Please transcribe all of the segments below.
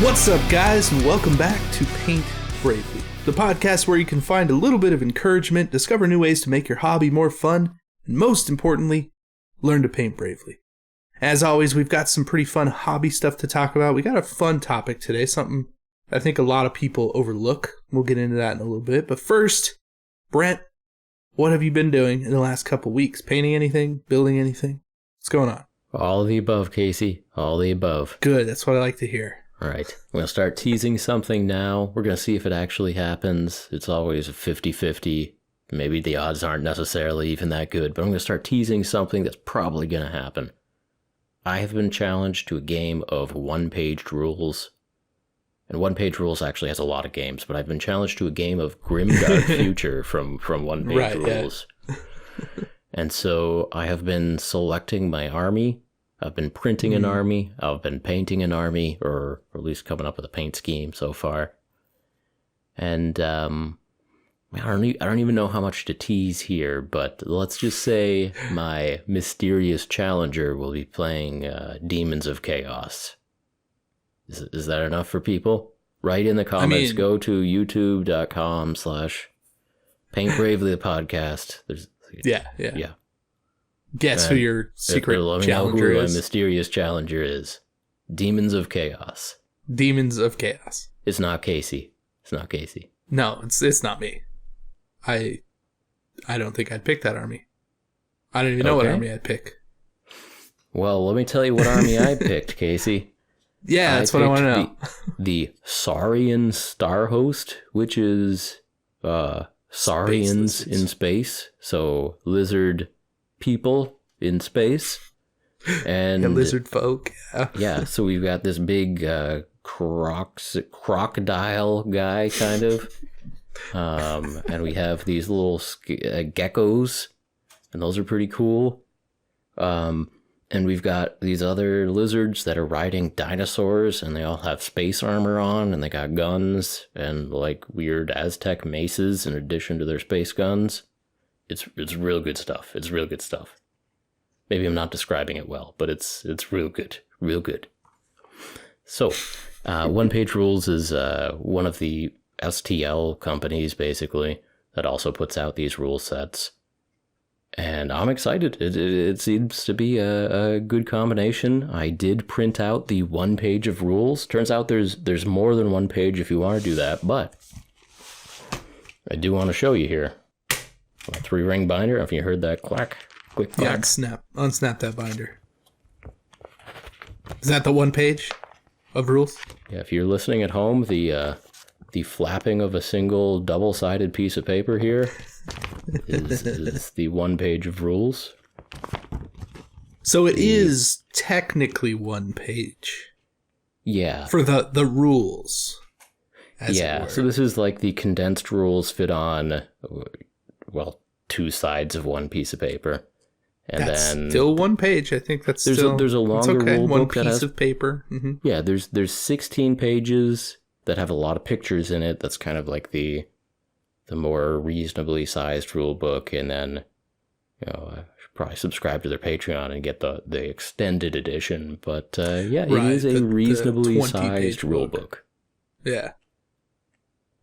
What's up, guys, and welcome back to Paint Bravely, the podcast where you can find a little bit of encouragement, discover new ways to make your hobby more fun, and most importantly, learn to paint bravely. As always, we've got some pretty fun hobby stuff to talk about. We got a fun topic today, something I think a lot of people overlook. We'll get into that in a little bit. But first, Brent, what have you been doing in the last couple weeks? Painting anything? Building anything? What's going on? All of the above, Casey. All the above. Good. That's what I like to hear. All right. I'm going to start teasing something now. We're going to see if it actually happens. It's always a 50-50. Maybe the odds aren't necessarily even that good, but I'm going to start teasing something that's probably going to happen. I have been challenged to a game of one-page rules. And one-page rules actually has a lot of games, but I've been challenged to a game of Grimdark Future from one-page rules. Yeah. And so I have been selecting my army. I've been printing an army. I've been painting an army, or at least coming up with a paint scheme so far. And I don't even know how much to tease here, but let's just say my mysterious challenger will be playing Demons of Chaos. Is that enough for people? Write in the comments. Go to youtube.com/paintbravely the podcast. Yeah. Guess who your secret challenger is. My mysterious challenger is. Demons of Chaos. Demons of Chaos. It's not Casey. No, it's not me. I don't think I'd pick that army. I don't even know what army I'd pick. Well, let me tell you what army I picked, Casey. Yeah, that's what I want to know. The Saurian Star Host, which is Saurians in space, so lizard people in space. And lizard folk. Yeah, so we've got this big crocodile guy, kind of. And we have these little geckos, and those are pretty cool. And we've got these other lizards that are riding dinosaurs, and they all have space armor on, and they got guns and like weird Aztec maces in addition to their space guns. It's real good stuff. It's real good stuff. Maybe I'm not describing it well, but it's real good. Real good. So, One Page Rules is one of the STL companies, basically, that also puts out these rule sets. And I'm excited. It seems to be a good combination. I did print out the 1 page of rules. Turns out there's more than 1 page if you want to do that, but I do want to show you here. A 3-ring binder. If you heard that click. Yeah, unsnap that binder. Is that the 1 page of rules? Yeah, if you're listening at home, the flapping of a single double-sided piece of paper here is the 1 page of rules. So it is technically 1 page. Yeah. For the rules. Yeah, so this is like the condensed rules fit on, well, 2 sides of 1 piece of paper. And that's then still 1 page. I think that's there's a longer rule book. 1 piece of paper. Mm-hmm. Yeah, there's 16 pages that have a lot of pictures in it. That's kind of like the more reasonably sized rule book. And then, I should probably subscribe to their Patreon and get the extended edition. But it is a reasonably sized rule book. Yeah.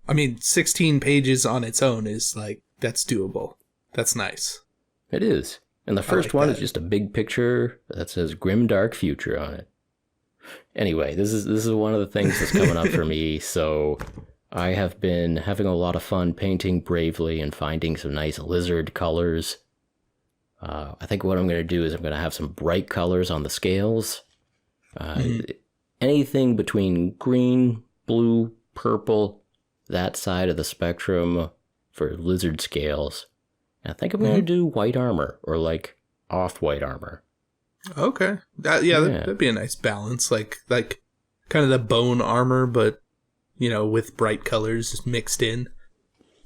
I mean, 16 pages on its own is like, that's doable. That's nice. It is. And the first one is just a big picture that says Grimdark Future on it. Anyway, this is one of the things that's coming up for me. So I have been having a lot of fun painting bravely and finding some nice lizard colors. I think what I'm going to do is I'm going to have some bright colors on the scales. Anything between green, blue, purple, that side of the spectrum for lizard scales. I think I'm going to do white armor, or like off-white armor. Okay. That'd be a nice balance. Like kind of the bone armor, but, with bright colors mixed in.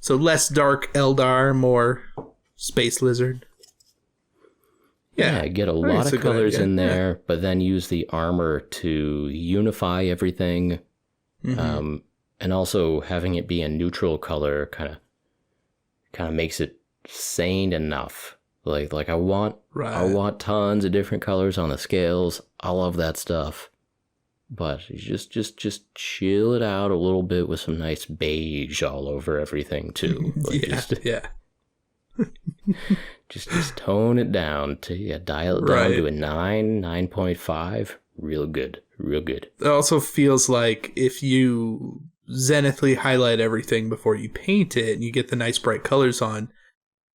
So less dark Eldar, more space lizard. Yeah, get a lot of colors in there, but then use the armor to unify everything. And also having it be a neutral color kind of makes it sane enough. Like I want tons of different colors on the scales. I love that stuff. but you just chill it out a little bit with some nice beige all over everything too. Like just tone it down to dial it down to a 9.5. Real good. It also feels like if you zenithly highlight everything before you paint it and you get the nice bright colors on,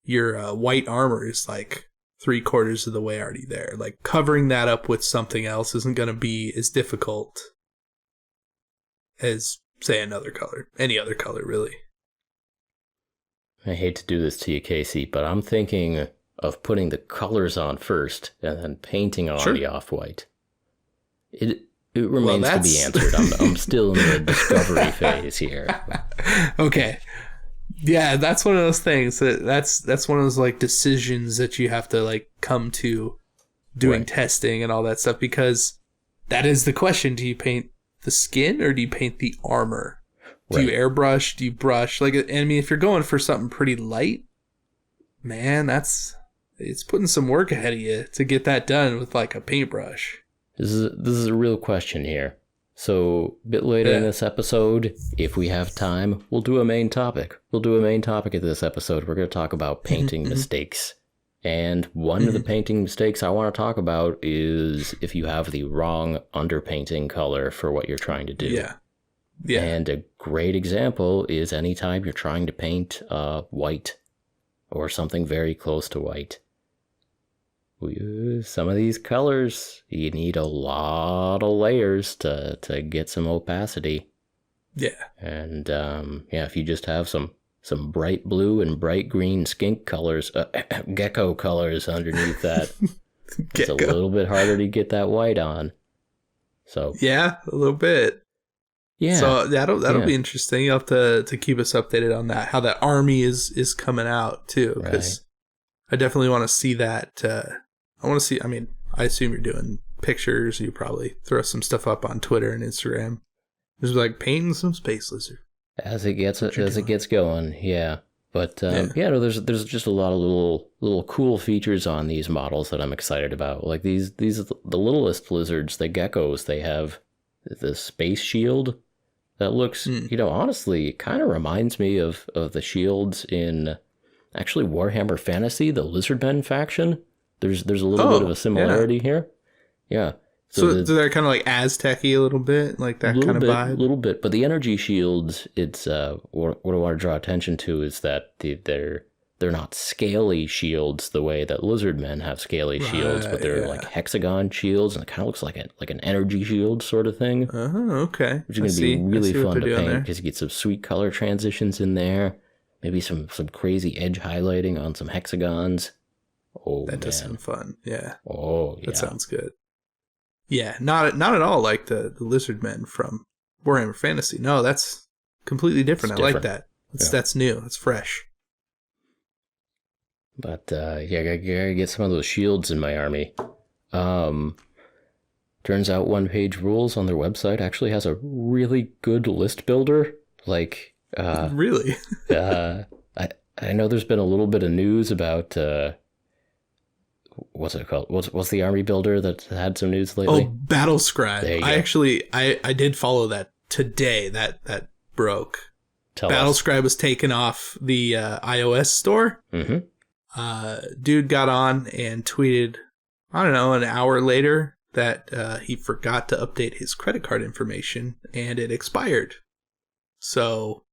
your white armor is like 3/4 of the way already there. Like covering that up with something else isn't going to be as difficult as, say, any other color, really. I hate to do this to you, Casey, but I'm thinking of putting the colors on first and then painting on the off-white. It remains to be answered. I'm still in the discovery phase here. Okay. Yeah, that's one of those things that's one of those like decisions that you have to like come to doing testing and all that stuff, because that is the question. Do you paint the skin or do you paint the armor? Do you airbrush? Do you brush? Like, I mean, if you're going for something pretty light, man, it's putting some work ahead of you to get that done with like a paintbrush. This is a real question here. So a bit later in this episode, if we have time, we'll do a main topic. We'll do a main topic of this episode. We're going to talk about painting mistakes. And one of the painting mistakes I want to talk about is if you have the wrong underpainting color for what you're trying to do. Yeah. And a great example is anytime you're trying to paint white or something very close to white. Some of these colors, you need a lot of layers to get some opacity. Yeah. And if you just have some bright blue and bright green skink colors, gecko colors underneath that, it's a little bit harder to get that white on. So yeah, a little bit. Yeah. So that'll be interesting. You'll have to keep us updated on that, how that army is coming out too, because I definitely want to see that. I mean, I assume you're doing pictures. You probably throw some stuff up on Twitter and Instagram. Just like painting some space lizard. As it gets going, yeah. But there's just a lot of little cool features on these models that I'm excited about. Like these the littlest lizards, the geckos, they have the space shield that looks, honestly, it kind of reminds me of the shields in actually Warhammer Fantasy, the Lizardmen faction. There's a little bit of a similarity here. Yeah. So they're kind of like Aztec-y a little bit, like that kind of vibe? A little bit. But the energy shields, it's what I want to draw attention to is that they're not scaly shields the way that Lizardmen have scaly shields, but they're like hexagon shields, and it kind of looks like an energy shield sort of thing. Oh, okay. Which is going to be really fun to paint because you get some sweet color transitions in there. Maybe some crazy edge highlighting on some hexagons. Oh, that does sound fun. Yeah. Oh, yeah. That sounds good. Yeah, not at all like the Lizardmen from Warhammer Fantasy. No, that's completely different. I like that. That's new. That's fresh. But I gotta get some of those shields in my army. Turns out One Page Rules on their website actually has a really good list builder. Like, really? I know there's been a little bit of news about what's it called? What's the army builder that had some news lately? Oh, Battlescribe. I did follow that today. That broke. Battlescribe was taken off the iOS store. Mm-hmm. Dude got on and tweeted, I don't know, an hour later that he forgot to update his credit card information and it expired. So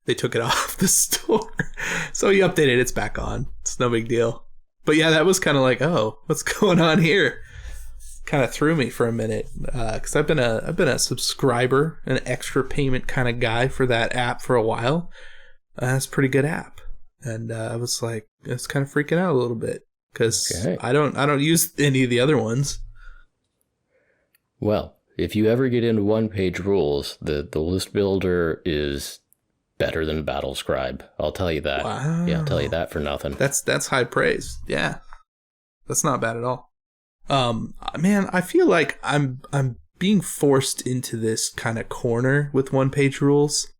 they took it off the store. So he updated. It's back on. It's no big deal. But yeah, that was kind of like, oh, what's going on here? Kind of threw me for a minute because I've been a subscriber, an extra payment kind of guy for that app for a while. That's a pretty good app, and I was like, it's kind of freaking out a little bit because I don't use any of the other ones. Well, if you ever get into One Page Rules, the list builder is better than Battlescribe. I'll tell you that. Wow. Yeah, I'll tell you that for nothing. That's high praise. Yeah. That's not bad at all. Man, I feel like I'm being forced into this kind of corner with One Page Rules.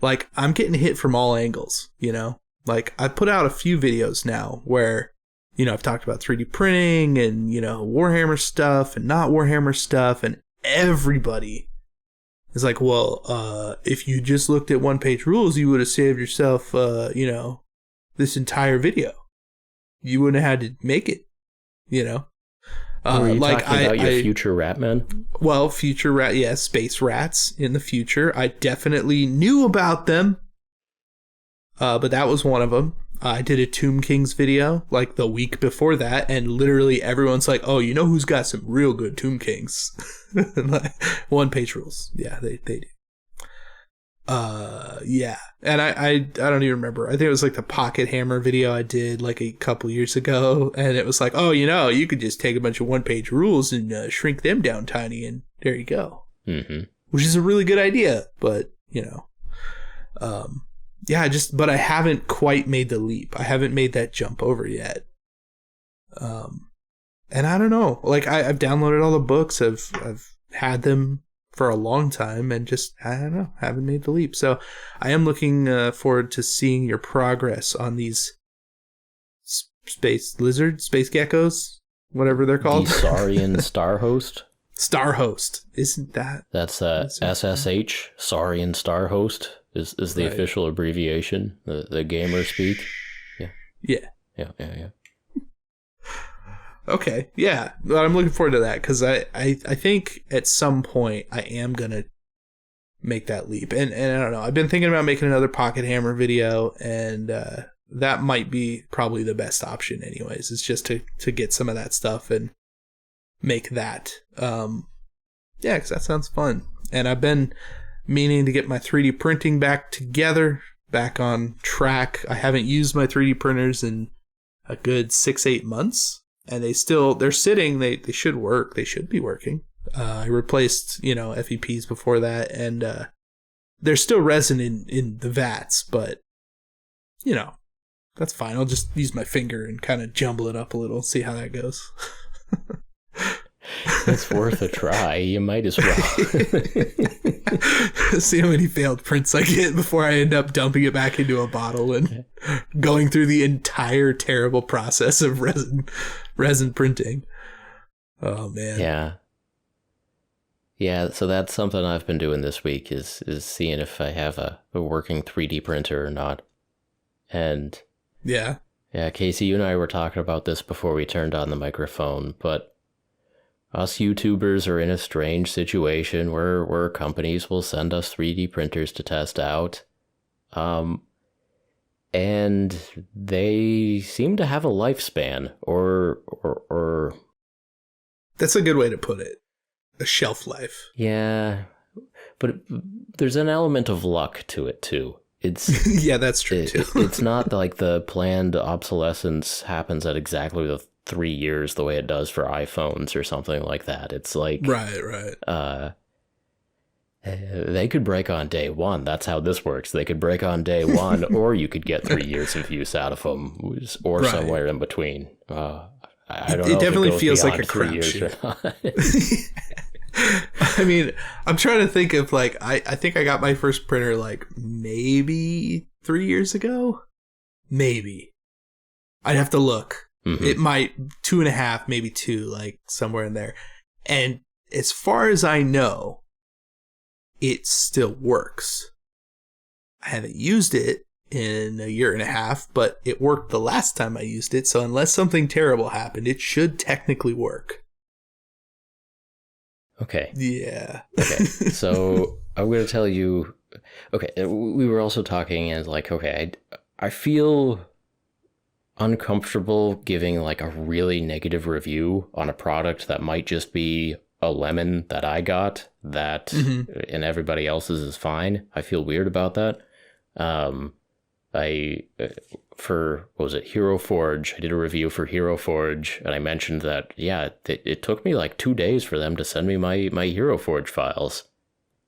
Like, I'm getting hit from all angles, you know? Like, I put out a few videos now where, I've talked about 3D printing and, Warhammer stuff and not Warhammer stuff, and everybody is like, well, if you just looked at one-page rules, you would have saved yourself, this entire video. You wouldn't have had to make it, Were you talking about your future rat men? Well, future rat, space rats in the future. I definitely knew about them, but that was one of them. I did a Tomb Kings video like the week before that, and literally everyone's like, "Oh, you know who's got some real good Tomb Kings?" Like, one-page rules. Yeah, they do. Yeah, and I don't even remember. I think it was like the Pocket Hammer video I did like a couple years ago, and it was like, "Oh, you could just take a bunch of one-page rules and shrink them down tiny, and there you go." Mm-hmm. Which is a really good idea, but but I haven't quite made the leap. I haven't made that jump over yet. And I don't know. Like I've downloaded all the books. I've had them for a long time, and just I don't know. Haven't made the leap. So I am looking forward to seeing your progress on these space lizards, space geckos, whatever they're called. The Saurian Star Host. Star Host, isn't that? That's SSH. Saurian Star Host is the official abbreviation. The gamer speak. Yeah. Okay, yeah. Well, I'm looking forward to that because I think at some point I am gonna make that leap, and I don't know. I've been thinking about making another Pocket Hammer video, and that might be probably the best option. Anyways, it's just to get some of that stuff and make that. Because that sounds fun, and I've been meaning to get my 3D printing back on track. I haven't used my 3D printers in a good 6-8 months. And they're sitting, they should work. They should be working. I replaced, FEPs before that, and there's still resin in the vats, but, that's fine. I'll just use my finger and kind of jumble it up a little, see how that goes. It's worth a try. You might as well. See how many failed prints I get before I end up dumping it back into a bottle and going through the entire terrible process of resin printing. Oh man. Yeah, so that's something I've been doing this week is seeing if I have a working 3D printer or not. And yeah, Casey, you and I were talking about this before we turned on the microphone, but us YouTubers are in a strange situation where companies will send us 3D printers to test out. And they seem to have a lifespan or that's a good way to put it. A shelf life. Yeah. But there's an element of luck to it too. It's yeah, that's true too. It's not like the planned obsolescence happens at exactly the 3 years the way it does for iPhones or something like that. It's like right. They could break on day one. That's how this works. They could break on day one, or you could get 3 years of use out of them, or somewhere in between. I don't know. It definitely feels like a crapshoot. I mean, I'm trying to think of I think I got my first printer maybe 3 years ago. Maybe. I'd have to look. Mm-hmm. It might 2.5, maybe 2, somewhere in there. And as far as I know, it still works. I haven't used it in a 1.5 years, but it worked the last time I used it. So unless something terrible happened, it should technically work. Okay. Yeah. Okay. So I'm going to tell you. Okay. We were also talking and I feel uncomfortable giving a really negative review on a product that might just be a lemon that I got that and everybody else's is fine. I feel weird about that. For what was it, Hero Forge, I did a review for Hero Forge, and I mentioned that it took me 2 days for them to send me my Hero Forge files.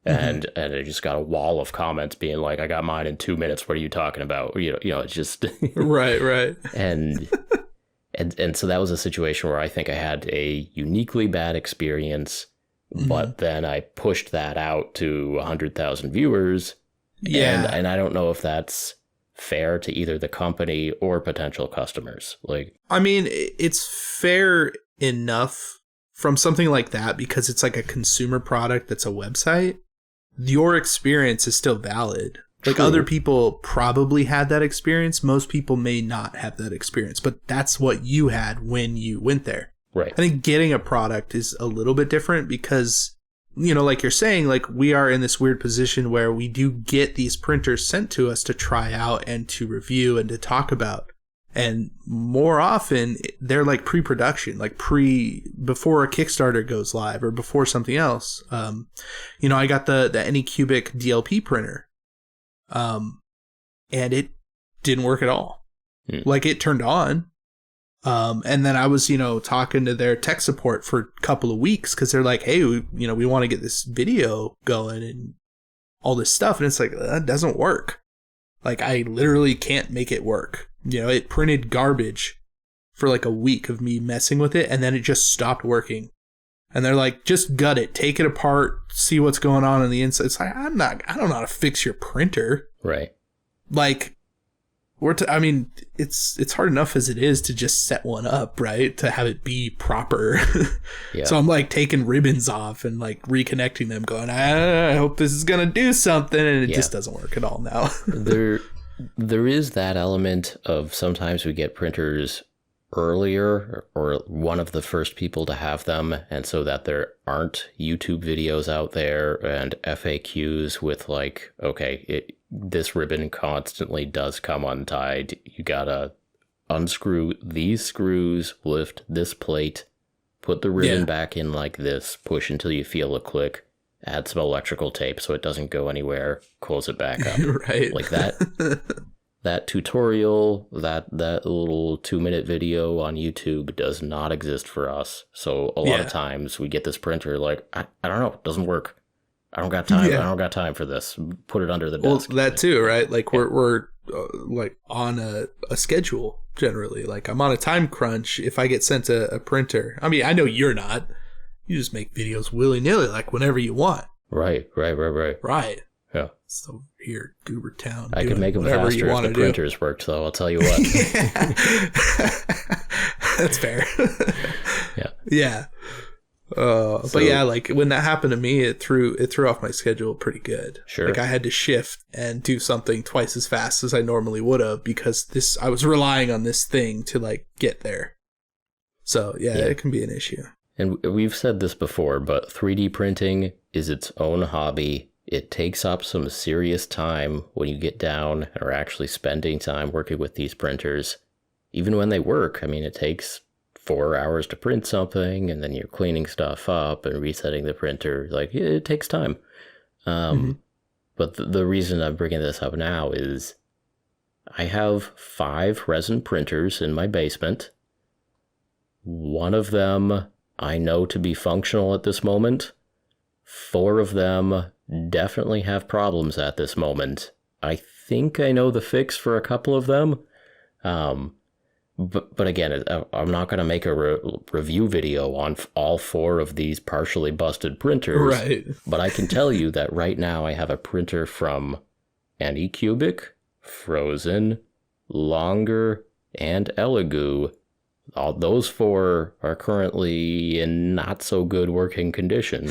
And I just got a wall of comments being like, I got mine in 2 minutes. What are you talking about? It's just right. And so that was a situation where I think I had a uniquely bad experience, but then I pushed that out to 100,000 viewers. Yeah. And I don't know if that's fair to either the company or potential customers. I mean, it's fair enough from something like that, because it's like a consumer product that's a website, your experience is still valid. Like, True. other people probably had that experience. Most people may not have that experience, but that's what you had when you went there. Right. I think getting a product is a little bit different because, you know, like you're saying, like, we are in this weird position where we do get these printers sent to us to try out and to review and to talk about. And more often, they're like pre-production, like before a Kickstarter goes live or before something else. You know, I got the Anycubic DLP printer. And it didn't work at all. Like, it turned on. And then I was, you know, talking to their tech support for a couple of weeks because they're like, hey, we want to get this video going and all this stuff. And it's like, that doesn't work. Like, I literally can't make it work. You know, it printed garbage for like a week of me messing with it, and then it just stopped working. And they're like, just gut it, take it apart, see what's going on the inside. It's like, I don't know how to fix your printer. Right. Like, I mean, it's hard enough as it is to just set one up, right? To have it be proper. Yeah. So I'm like taking ribbons off and like reconnecting them, going, I hope this is going to do something. And it just doesn't work at all now. There is that element of sometimes we get printers earlier or one of the first people to have them, and so that there aren't YouTube videos out there and FAQs with like, okay, this ribbon constantly does come untied. You gotta unscrew these screws, lift this plate, put the ribbon back in like this, push until you feel a click, add some electrical tape so it doesn't go anywhere, close it back up. Right. Like that tutorial, that little 2-minute video on YouTube does not exist for us. So a lot of times we get this printer like, I don't know, it doesn't work. I don't got time. I don't got time for this. Put it under the desk. Well, that too, right? Like we're like on a schedule generally. Like, I'm on a time crunch if I get sent a printer. I mean, I know you're not. You just make videos willy-nilly, like whenever you want. Right. Right. Yeah. So here, Goobertown. I could make them faster if the printers worked, though. I'll tell you what. That's fair. Yeah. Yeah. But yeah, like when that happened to me, it threw off my schedule pretty good. Sure. Like, I had to shift and do something twice as fast as I normally would have because I was relying on this thing to like get there. So yeah, it can be an issue. And we've said this before, but 3D printing is its own hobby. It takes up some serious time when you get down and are actually spending time working with these printers. Even when they work, I mean, it takes 4 hours to print something, and then you're cleaning stuff up and resetting the printer. Like, it takes time. But the reason I'm bringing this up now is I have 5 resin printers in my basement. One of them I know to be functional at this moment. 4 of them definitely have problems at this moment. I think I know the fix for a couple of them. But again, I'm not going to make a review video on all 4 of these partially busted printers. Right. But I can tell you that right now I have a printer from Anycubic, Frozen, Longer, and Elegoo. All those 4 are currently in not so good working condition.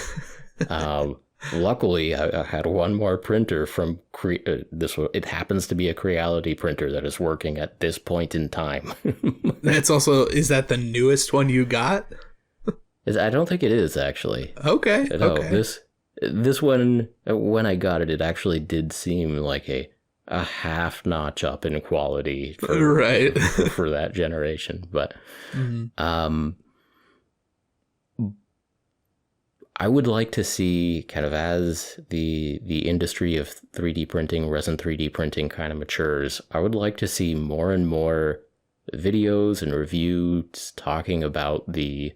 Luckily, I had one more printer from it happens to be a Creality printer that is working at this point in time. Is that the newest one you got? I don't think it is, actually. Okay. No, okay. This one, when I got it, it actually did seem like a half notch up in quality for, right. for that generation. But I would like to see, kind of as the industry of 3D printing, resin 3D printing kind of matures, I would like to see more and more videos and reviews talking about the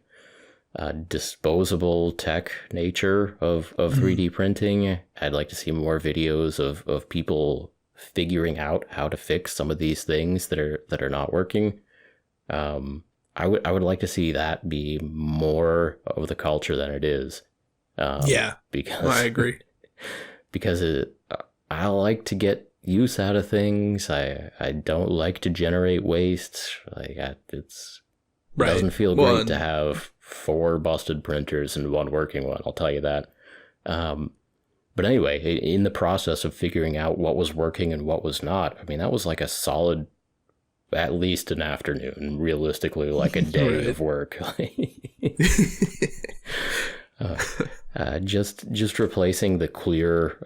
disposable tech nature of 3D printing. I'd like to see more videos of people figuring out how to fix some of these things that are not working. I would like to see that be more of the culture than it is. Because I agree. Because I like to get use out of things. I don't like to generate waste. Like it's It doesn't feel great to have 4 busted printers and 1 working one, I'll tell you that. But anyway, in the process of figuring out what was working and what was not, I mean, that was like a solid, at least an afternoon, realistically like a day of work. Just replacing the clear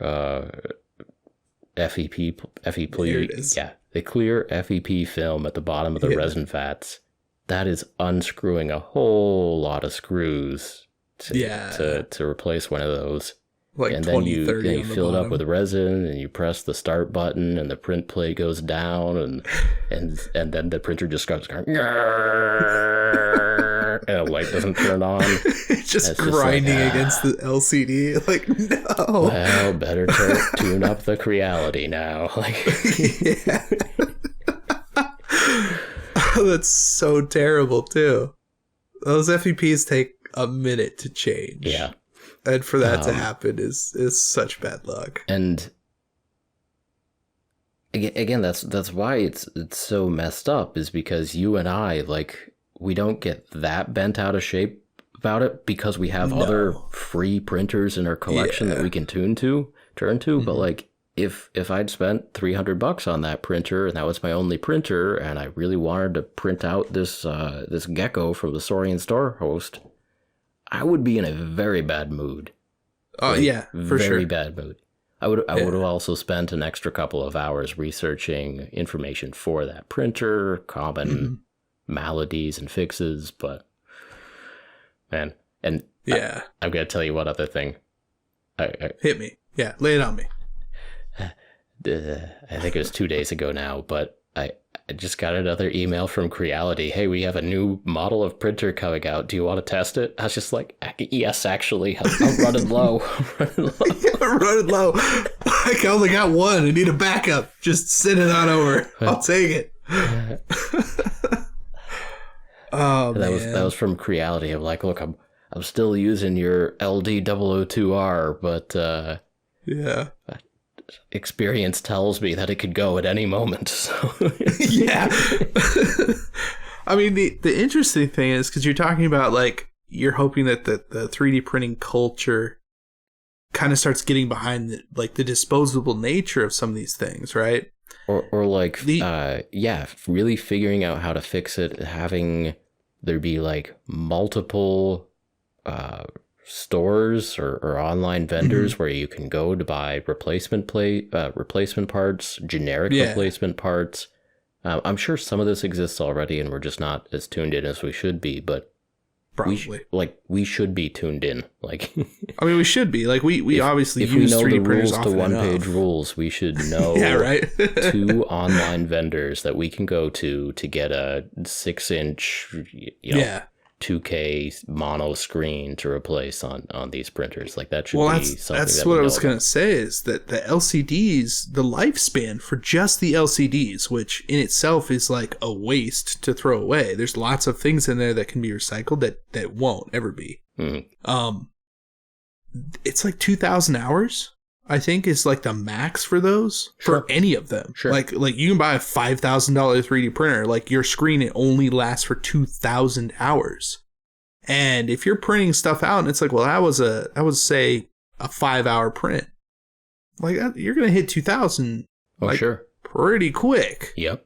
the clear FEP film at the bottom of the resin vats. That is unscrewing a whole lot of screws to replace one of those. Like and 20, then 30 you fill it up with resin, and you press the start button, and the print plate goes down, and then the printer just starts going, and the light doesn't turn on. It's just grinding against the LCD. Like, no. Well, better tune up the Creality now. Like, oh, that's so terrible too. Those FEPs take a minute to change. Yeah. And for that to happen is such bad luck. And again, that's why it's so messed up, is because you and I, like, we don't get that bent out of shape about it because we have other free printers in our collection that we can turn to. Mm-hmm. But like, if I'd spent $300 on that printer and that was my only printer, and I really wanted to print out this gecko from the Saurian Star Host, I would be in a very bad mood. Oh, yeah, for sure. Very bad mood. I would have also spent an extra couple of hours researching information for that printer, common maladies and fixes, but man, and I'm going to tell you one other thing. Hit me. Yeah, lay it on me. I think it was 2 days ago now, but I just got another email from Creality. Hey, we have a new model of printer coming out. Do you want to test it? I was just like, yes, actually. I'm running low. I'm running low. I only got one. I need a backup. Just send it on over. I'll take it. Oh, that was from Creality. I'm like, look, I'm still using your LD002R, but experience tells me that it could go at any moment. So. Yeah. I mean, the interesting thing is, because you're talking about, like, you're hoping that the 3D printing culture kind of starts getting behind the disposable nature of some of these things, right? Or like, really figuring out how to fix it, having there be like multiple stores or online vendors where you can go to buy replacement parts, generic replacement parts. I'm sure some of this exists already and we're just not as tuned in as we should be, but probably we should be tuned in. Like, I mean, we should be. Like, we obviously if use we know 3D the printers rules to one-page rules, we should know 2 online vendors that we can go to get a 6-inch, 2K mono screen to replace on these printers. Like, that should be something. That's what I was going to say, is that the LCDs, the lifespan for just the LCDs, which in itself is like a waste to throw away. There's lots of things in there that can be recycled that won't ever be. It's like 2,000 hours, I think, is like the max for those, for any of them. Sure. Like you can buy a $5,000 3D printer. Like, your screen, it only lasts for 2,000 hours. And if you're printing stuff out and it's like, well, that was say a 5-hour print. Like, you're going to hit 2,000 pretty quick. Yep.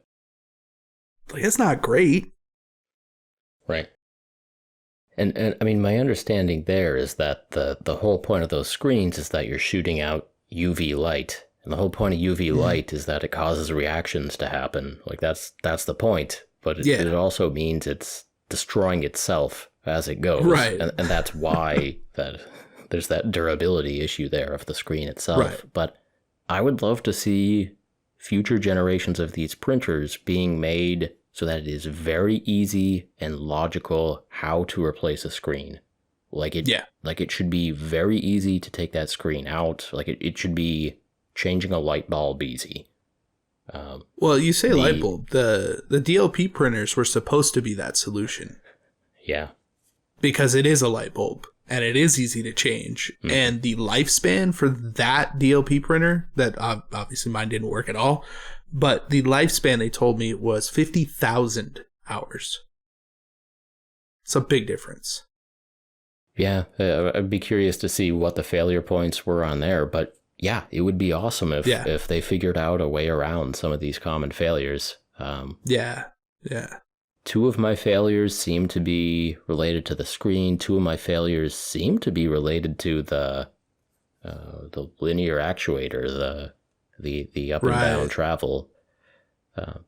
Like, that's not great. Right. And I mean, my understanding there is that the whole point of those screens is that you're shooting out UV light. And the whole point of UV light is that it causes reactions to happen. Like, that's the point. But it also means it's destroying itself as it goes. Right. And that's why that there's that durability issue there of the screen itself. Right. But I would love to see future generations of these printers being made so that it is very easy and logical how to replace a screen. Like, it should be very easy to take that screen out. Like, it should be changing a light bulb easy. Well, you say light bulb. The DLP printers were supposed to be that solution. Yeah. Because it is a light bulb and it is easy to change. And the lifespan for that DLP printer, that obviously mine didn't work at all, but the lifespan, they told me, was 50,000 hours. It's a big difference. Yeah, I'd be curious to see what the failure points were on there, but yeah, it would be awesome if they figured out a way around some of these common failures. Yeah. 2 of my failures seem to be related to the screen. 2 of my failures seem to be related to the linear actuator, the up and down travel.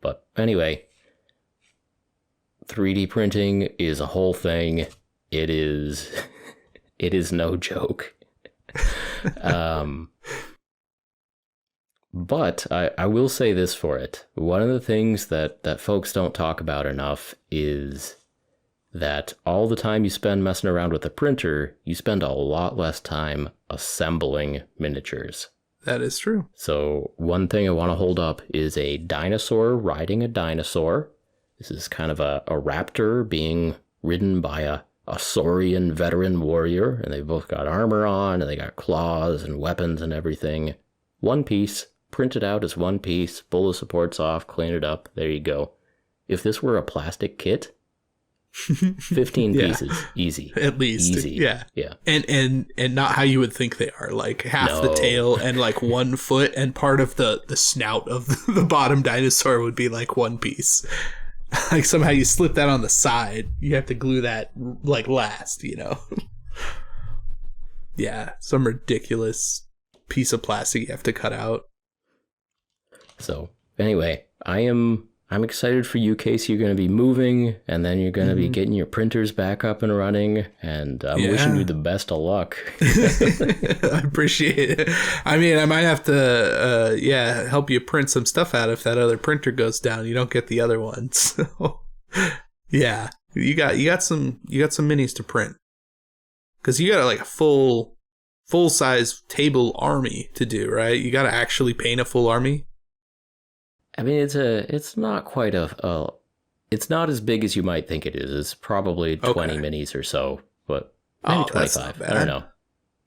But anyway, 3D printing is a whole thing. It is no joke. But I will say this for it. One of the things that folks don't talk about enough is that all the time you spend messing around with a printer, you spend a lot less time assembling miniatures. That is true. So one thing I want to hold up is a dinosaur riding a dinosaur. This is kind of a raptor being ridden by a saurian veteran warrior, and they both got armor on, and they got claws and weapons and everything. One piece, printed out as one piece, pull the supports off, clean it up, there you go. If this were a plastic kit, 15 pieces, easy. At least. Easy. Yeah. Yeah. And not how you would think they are. Like half the tail and like 1 foot, and part of the snout of the bottom dinosaur would be like one piece. Like somehow you slip that on the side. You have to glue that like last, you know? Yeah. Some ridiculous piece of plastic you have to cut out. So anyway, I'm excited for you, Casey. You're going to be moving, and then you're going to be getting your printers back up and running, and I'm wishing you the best of luck. I appreciate it. I mean, I might have to, help you print some stuff out if that other printer goes down. You don't get the other one. So, yeah, you got some minis to print, because you got like a full size table army to do, right? You got to actually paint a full army. I mean, it's not quite it's not as big as you might think it is. It's probably 20 minis or so, but maybe 25. I don't know.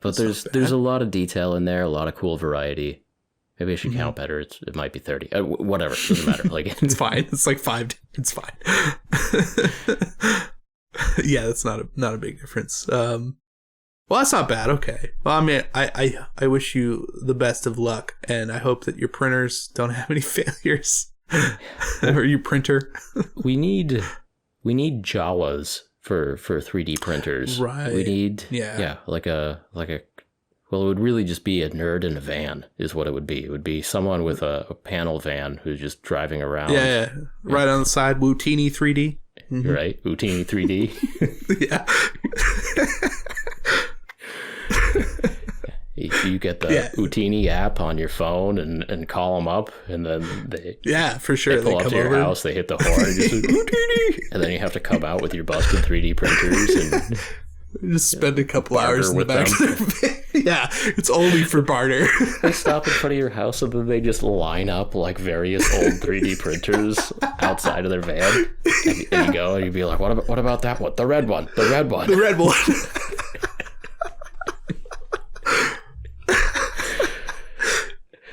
But there's a lot of detail in there, a lot of cool variety. Maybe I should count better. It might be 30. Whatever, it doesn't matter. Like it's fine. It's like 5. It's fine. Yeah, that's not a big difference. Well, that's not bad. Okay. Well, I mean, I wish you the best of luck, and I hope that your printers don't have any failures. Or your printer. We need Jawas for 3D printers. Right. We need like a well, it would really just be a nerd in a van is what it would be. It would be someone with a panel van who's just driving around. Yeah. Right on the side, Wootini 3D. Mm-hmm. Right, Wootini 3D. Yeah. You get the Utini app on your phone and call them up, and then they for sure they pull up to your house, they hit the horn, just like, Utini, and then you have to come out with your busted 3D printers and just spend a couple hours in the back of their van. Yeah, it's only for barter. They stop in front of your house, and then they just line up like various old 3D printers outside of their van, and you go and you'd be like, what about that one? The red one.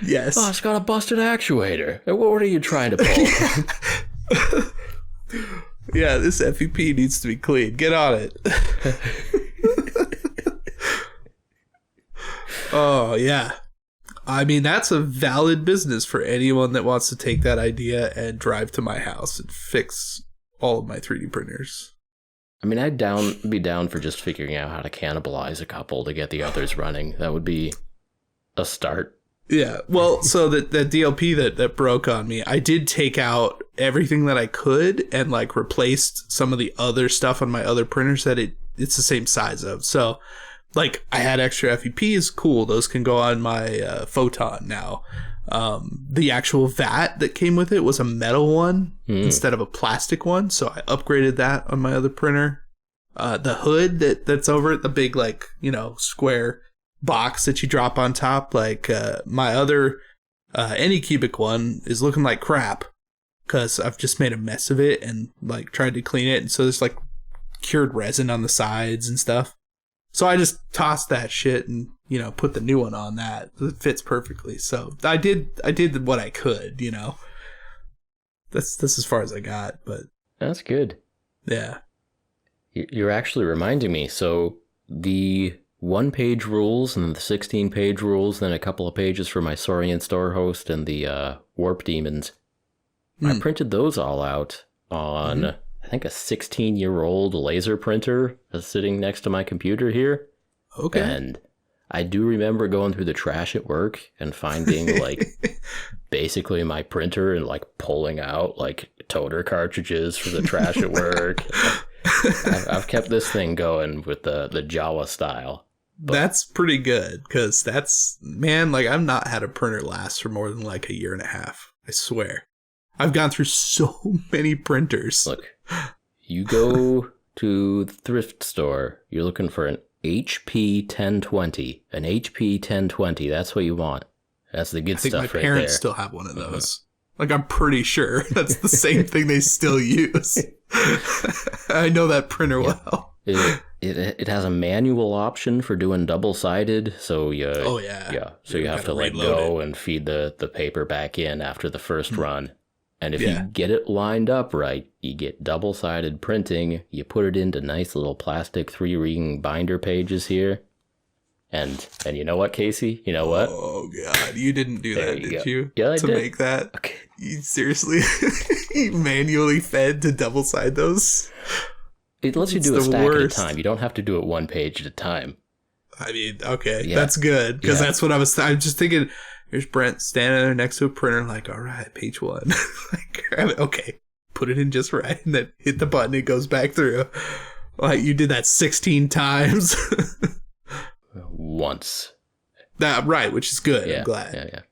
Yes. Oh, it's got a busted actuator. What are you trying to pull? Yeah, this FEP needs to be clean. Get on it. Oh, yeah. I mean, that's a valid business for anyone that wants to take that idea and drive to my house and fix all of my 3D printers. I mean, I'd be down for just figuring out how to cannibalize a couple to get the others running. That would be a start. Yeah, well, so that DLP that broke on me, I did take out everything that I could and like replaced some of the other stuff on my other printers that it's the same size of. So like I had extra FEPs, cool, those can go on my Photon now. The actual vat that came with it was a metal one instead of a plastic one, so I upgraded that on my other printer. The hood that's over it, the big like, square box that you drop on top, like my other Anycubic one is looking like crap because I've just made a mess of it and like tried to clean it, and so there's like cured resin on the sides and stuff. So I just tossed that shit and put the new one on that. It fits perfectly. So I did what I could. That's as far as I got, but that's good. Yeah. You're actually reminding me. So the 1-page rules and the 16-page rules, then a couple of pages for my Saurian Store Host and the Warp Demons. I printed those all out on, I think, a 16-year-old laser printer that's sitting next to my computer here. Okay. And I do remember going through the trash at work and finding, like, basically my printer and, like, pulling out, like, toner cartridges for the trash at work. I've kept this thing going with the Jawa style. But that's pretty good, because man, like, I've not had a printer last for more than, like, a year and a half. I swear. I've gone through so many printers. Look, you go to the thrift store, you're looking for an HP 1020. An HP 1020, that's what you want. That's the good stuff right there. I think my parents still have one of those. Like, I'm pretty sure that's the same thing they still use. I know that printer well. It has a manual option for doing double-sided, so you so you have to like go and feed the paper back in after the first run. And if you get it lined up right, you get double-sided printing, you put it into nice little plastic 3-ring binder pages here. And you know what, Casey? You know what? Oh, God. You didn't do that, did you? Yeah, I did. To make that? Okay. You seriously? You manually fed to double-side those? It lets you do a stack at a time. You don't have to do it 1 page at a time. I mean, okay. That's good. Because that's what I was just thinking. Here's Brent standing there next to a printer, like, all right, page 1. Like, grab it. Okay. Put it in just right. And then hit the button. It goes back through. Like, you did that 16 times. Once. Right, which is good. I'm glad.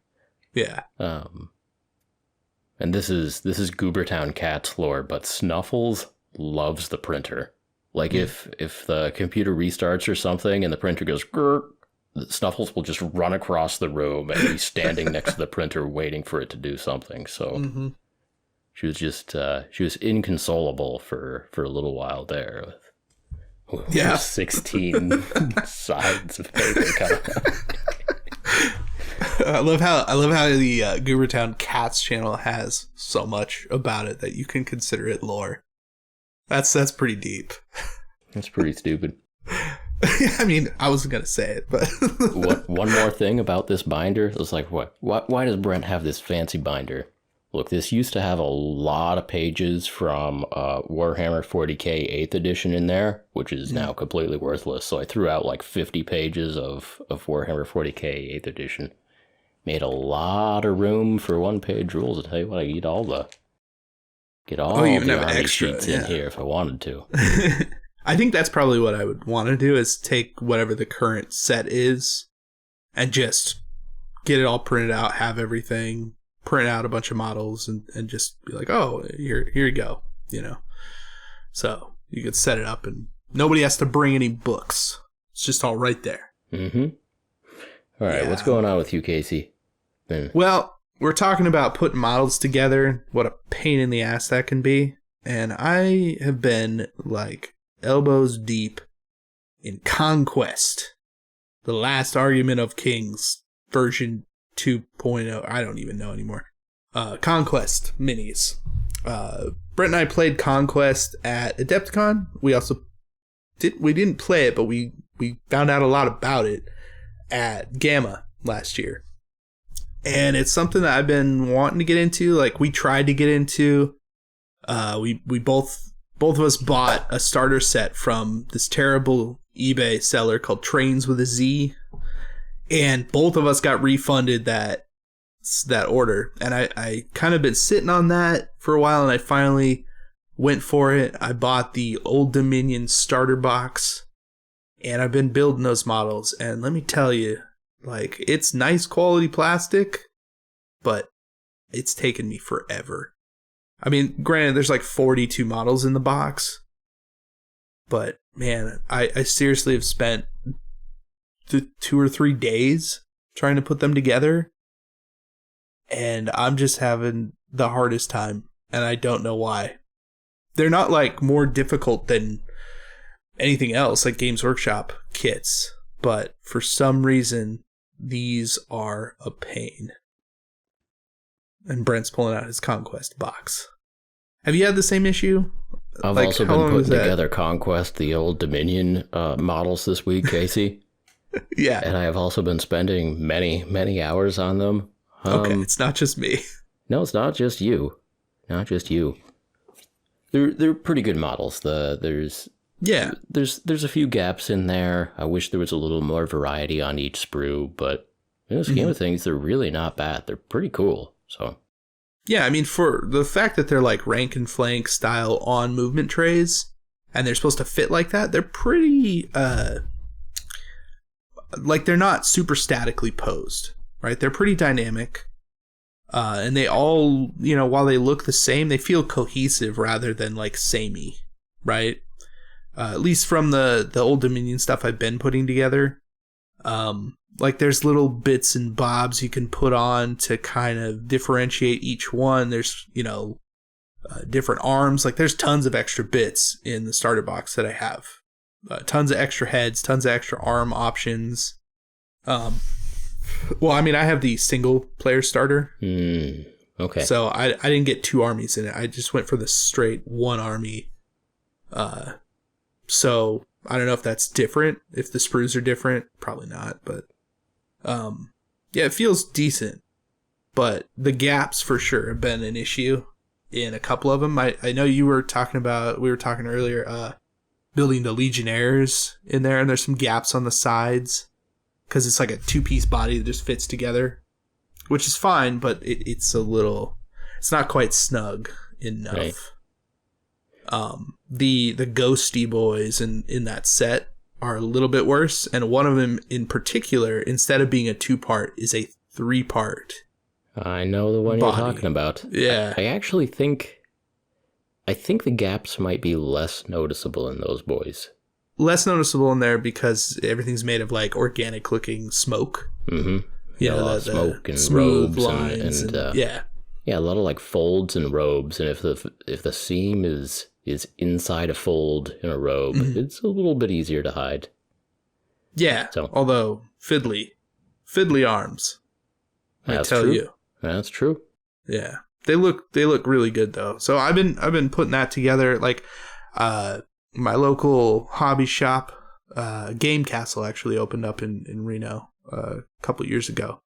Yeah. And this is Goobertown Cat's lore, but Snuffles loves the printer. Like, if the computer restarts or something and the printer goes grr, Snuffles will just run across the room and be standing next to the printer waiting for it to do something. So she was just she was inconsolable for a little while there with 16 sides of paper cut out. I love how the Goobertown Cats channel has so much about it that you can consider it lore. That's pretty deep. That's pretty stupid. I mean, I wasn't gonna say it, but one more thing about this binder. It's like, why does Brent have this fancy binder? Look, this used to have a lot of pages from Warhammer 40k 8th edition in there, which is now completely worthless. So I threw out like 50 pages of Warhammer 40k 8th edition. Made a lot of room for 1-page rules. I tell you what, I get all the army sheets in here if I wanted to. I think that's probably what I would want to do, is take whatever the current set is and just get it all printed out, have everything, print out a bunch of models, and just be like, oh, here you go, you know. So you could set it up and nobody has to bring any books. It's just all right there. Mm-hmm. All right, what's going on with you, Casey? Well, we're talking about putting models together, what a pain in the ass that can be. And I have been like elbows deep in Conquest, the last argument of Kings, version 2.0. I don't even know anymore. Conquest minis. Brent and I played Conquest at Adepticon. We didn't play it, but we found out a lot about it at Gamma last year. And it's something that I've been wanting to get into. Like, we tried to get into. We both of us bought a starter set from this terrible eBay seller called Trains with a Z, and both of us got refunded that order. And I kind of been sitting on that for a while, and I finally went for it. I bought the Old Dominion starter box, and I've been building those models. And let me tell you, like, it's nice quality plastic, but it's taken me forever. I mean, granted, there's like 42 models in the box, but man, I seriously have spent 2 or 3 days trying to put them together, and I'm just having the hardest time, and I don't know why. They're not like more difficult than anything else, like Games Workshop kits, but for some reason, these are a pain. And Brent's pulling out his Conquest box. Have you had the same issue I've also been putting together Conquest, the old Dominion models this week, Casey. Yeah. And I have also been spending many, many hours on them. Okay, it's not just me. No, it's not just you. Not just you. They're pretty good models. There's a few gaps in there. I wish there was a little more variety on each sprue, but in the scheme of things, they're really not bad. They're pretty cool. So yeah, I mean, for the fact that they're like rank and flank style on movement trays, and they're supposed to fit like that, they're pretty like they're not super statically posed, right? They're pretty dynamic. And they all, while they look the same, they feel cohesive rather than like samey, right? At least from the old Dominion stuff I've been putting together. Like there's little bits and bobs you can put on to kind of differentiate each one. There's, different arms. Like there's tons of extra bits in the starter box that I have. Tons of extra heads, tons of extra arm options. Well, I mean, I have the single player starter. Okay. So I didn't get 2 armies in it. I just went for the straight 1 army. So I don't know if that's different. If the sprues are different, probably not. But yeah, it feels decent. But the gaps for sure have been an issue in a couple of them. I know we were talking earlier, building the Legionnaires in there, and there's some gaps on the sides. Because it's like a 2-piece body that just fits together, which is fine, but it's not quite snug enough. Right. The ghosty boys in that set are a little bit worse, and one of them in particular, instead of being a 2-part, is a 3-part. I know the one body. You're talking about. Yeah. I actually think the gaps might be less noticeable in those boys. Less noticeable in there because everything's made of like organic looking smoke. Mm-hmm. Yeah, a lot of smoke and robes lines and yeah, a lot of like folds and robes. And if the seam is inside a fold in a robe, it's a little bit easier to hide. Yeah. So, although fiddly arms, I tell you, that's true. Yeah, they look really good though. So I've been putting that together like. My local hobby shop, Game Castle, actually opened up in Reno a couple years ago.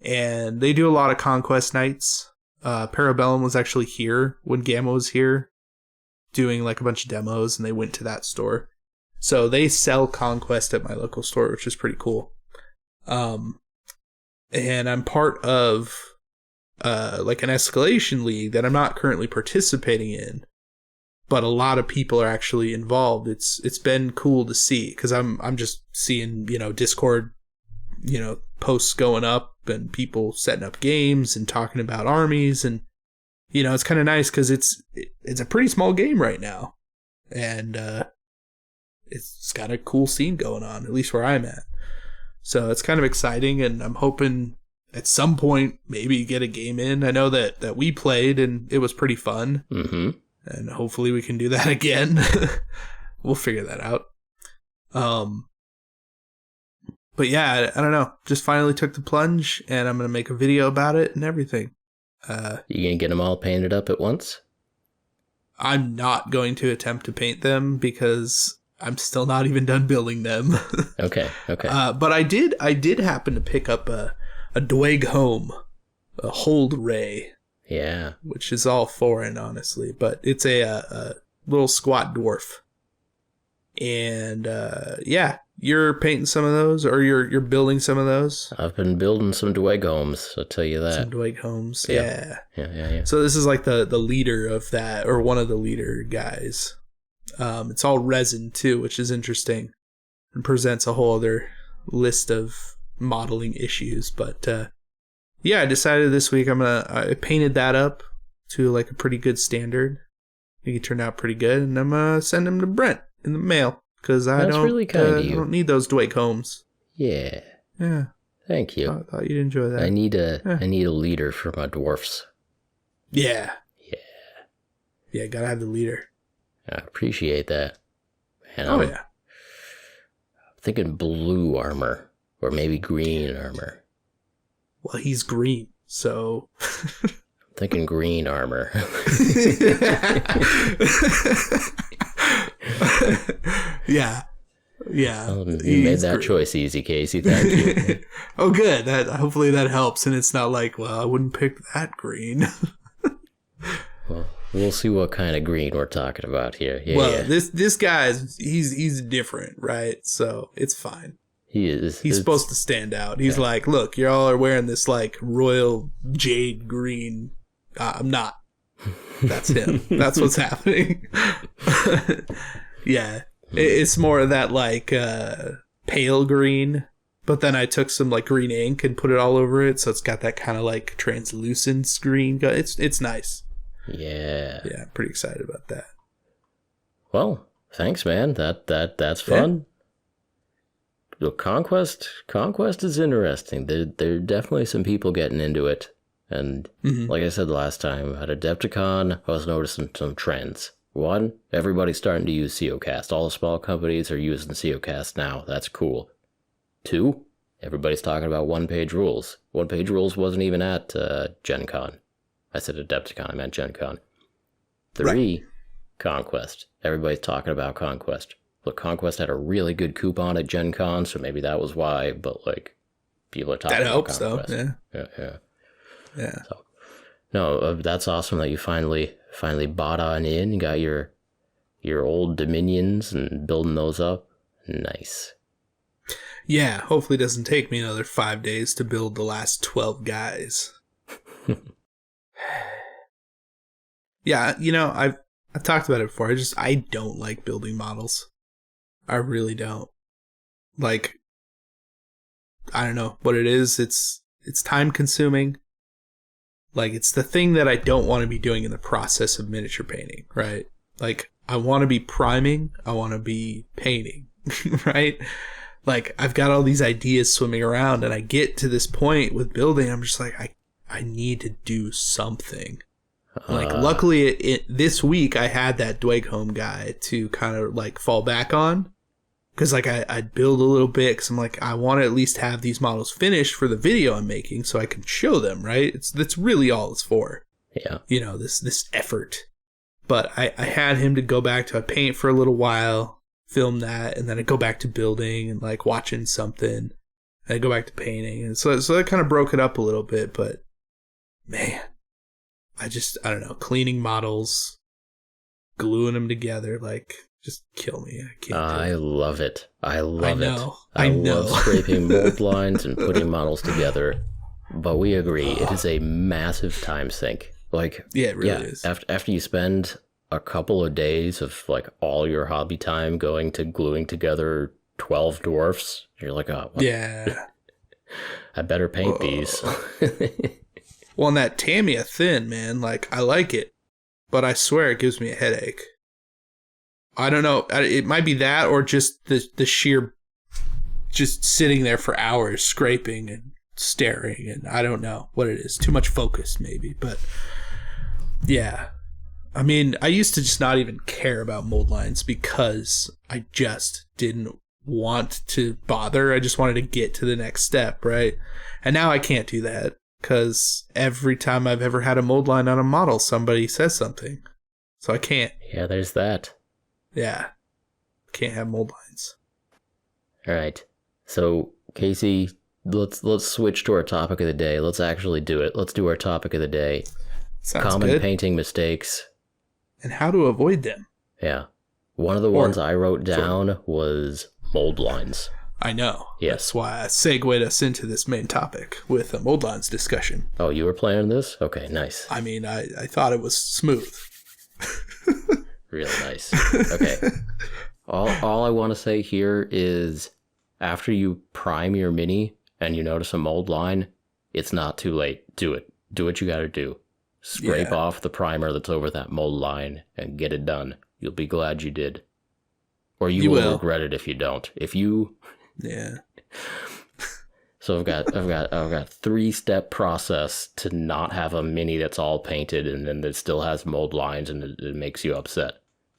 And they do a lot of Conquest nights. Parabellum was actually here when Gamma was here doing like a bunch of demos, and they went to that store. So they sell Conquest at my local store, which is pretty cool. And I'm part of like an escalation league that I'm not currently participating in. But a lot of people are actually involved. It's been cool to see because I'm just seeing Discord posts going up and people setting up games and talking about armies, and it's kind of nice because it's a pretty small game right now, and it's got a cool scene going on, at least where I'm at. So it's kind of exciting, and I'm hoping at some point maybe get a game in. I know that we played and it was pretty fun. Mm-hmm. And hopefully we can do that again. We'll figure that out. But yeah, I don't know. Just finally took the plunge, and I'm going to make a video about it and everything. You going to get them all painted up at once? I'm not going to attempt to paint them because I'm still not even done building them. Okay. But I did happen to pick up a Dweg Home, a Hold Ray. Yeah. Which is all foreign, honestly. But it's a little squat dwarf. And, yeah, you're painting some of those, or you're building some of those? I've been building some Dweg Homes, I'll tell you that. Some Dweg Homes, yeah. Yeah. So this is like the leader of that, or one of the leader guys. It's all resin, too, which is interesting. And presents a whole other list of modeling issues. But, yeah, I decided this week I painted that up to like a pretty good standard. I think it turned out pretty good, and I'm gonna send them to Brent in the mail because I don't need those Dweg Homes. Yeah. Thank you. I thought you'd enjoy that. I need a leader for my dwarfs. Yeah. Gotta have the leader. I appreciate that. And I'm thinking blue armor or maybe green armor. Well, he's green, so... thinking green armor. Yeah. You made that choice easy, Casey. Thank you. Oh, good. Hopefully that helps, and it's not like, well, I wouldn't pick that green. Well, we'll see what kind of green we're talking about here. Yeah. This guy's he's different, right? So it's fine. He is. He's supposed to stand out. He's like, look, y'all are wearing this like royal jade green. I'm not. That's him. That's what's happening. Yeah. It's more of that like pale green, but then I took some like green ink and put it all over it, so it's got that kind of like translucent green. It's nice. Yeah, I'm pretty excited about that. Well, thanks, man. That's fun. Yeah. Look, Conquest is interesting. There are definitely some people getting into it, and like I said last time at Adepticon, I was noticing some trends. One, everybody's starting to use SEOcast. All the small companies are using SEOcast now. That's cool. Two, everybody's talking about one-page rules. One-page rules wasn't even at Gen Con. I said Adepticon, I meant Gen Con. Three, right. Conquest. Everybody's talking about Conquest. Look, Conquest had a really good coupon at Gen Con, so maybe that was why, but like, people are talking about Conquest. That helps, though, yeah. So, no, that's awesome that you finally bought on in. You got your old Dominions and building those up. Nice. Yeah, hopefully it doesn't take me another 5 days to build the last 12 guys. Yeah, I've talked about it before. I don't like building models. I really don't. Like, I don't know what it is. It's time consuming. Like, it's the thing that I don't want to be doing in the process of miniature painting, right? Like, I want to be priming. I want to be painting, right? Like, I've got all these ideas swimming around, and I get to this point with building, I'm just like, I need to do something. Like, luckily, this week, I had that Dweghome guy to kind of, like, fall back on. Because, like, I'd build a little bit, because I'm like, I want to at least have these models finished for the video I'm making so I can show them, right? That's really all it's for. Yeah. This effort. But I had him to go back to a paint for a little while, film that, and then I go back to building and, like, watching something. And I go back to painting. And so that kind of broke it up a little bit, but, man. I don't know, cleaning models, gluing them together, like, just kill me. I can't. I love it. I love it. I know. Love scraping mold lines and putting models together. But we agree, it is a massive time sink. Like, yeah, it really is. After you spend a couple of days of like all your hobby time going to gluing together 12 dwarfs, you're like, oh, well, yeah. I better paint these. Well, and that Tamiya thin, man, like, I like it, but I swear it gives me a headache. I don't know. It might be that or just the sheer just sitting there for hours scraping and staring, and I don't know what it is. Too much focus, maybe. But, yeah. I mean, I used to just not even care about mold lines because I just didn't want to bother. I just wanted to get to the next step, right? And now I can't do that. Because every time I've ever had a mold line on a model, somebody says something. So I can't. Yeah, there's that. Yeah. Can't have mold lines. All right. So, Casey, let's switch to our topic of the day. Let's actually do it. Let's do our topic of the day. Sounds Common good. Painting mistakes. And how to avoid them. Yeah. One of the ones I wrote down was mold lines. I know. Yes. That's why I segued us into this main topic with a mold lines discussion. Oh, you were planning this? Okay, nice. I mean, I thought it was smooth. Real nice. Okay. All I want to say here is after you prime your Mini and you notice a mold line, it's not too late. Do it. Do what you got to do. Scrape off the primer that's over that mold line and get it done. You'll be glad you did. Or you will regret it if you don't. Yeah. So I've got 3-step process to not have a Mini that's all painted and then that still has mold lines and it makes you upset.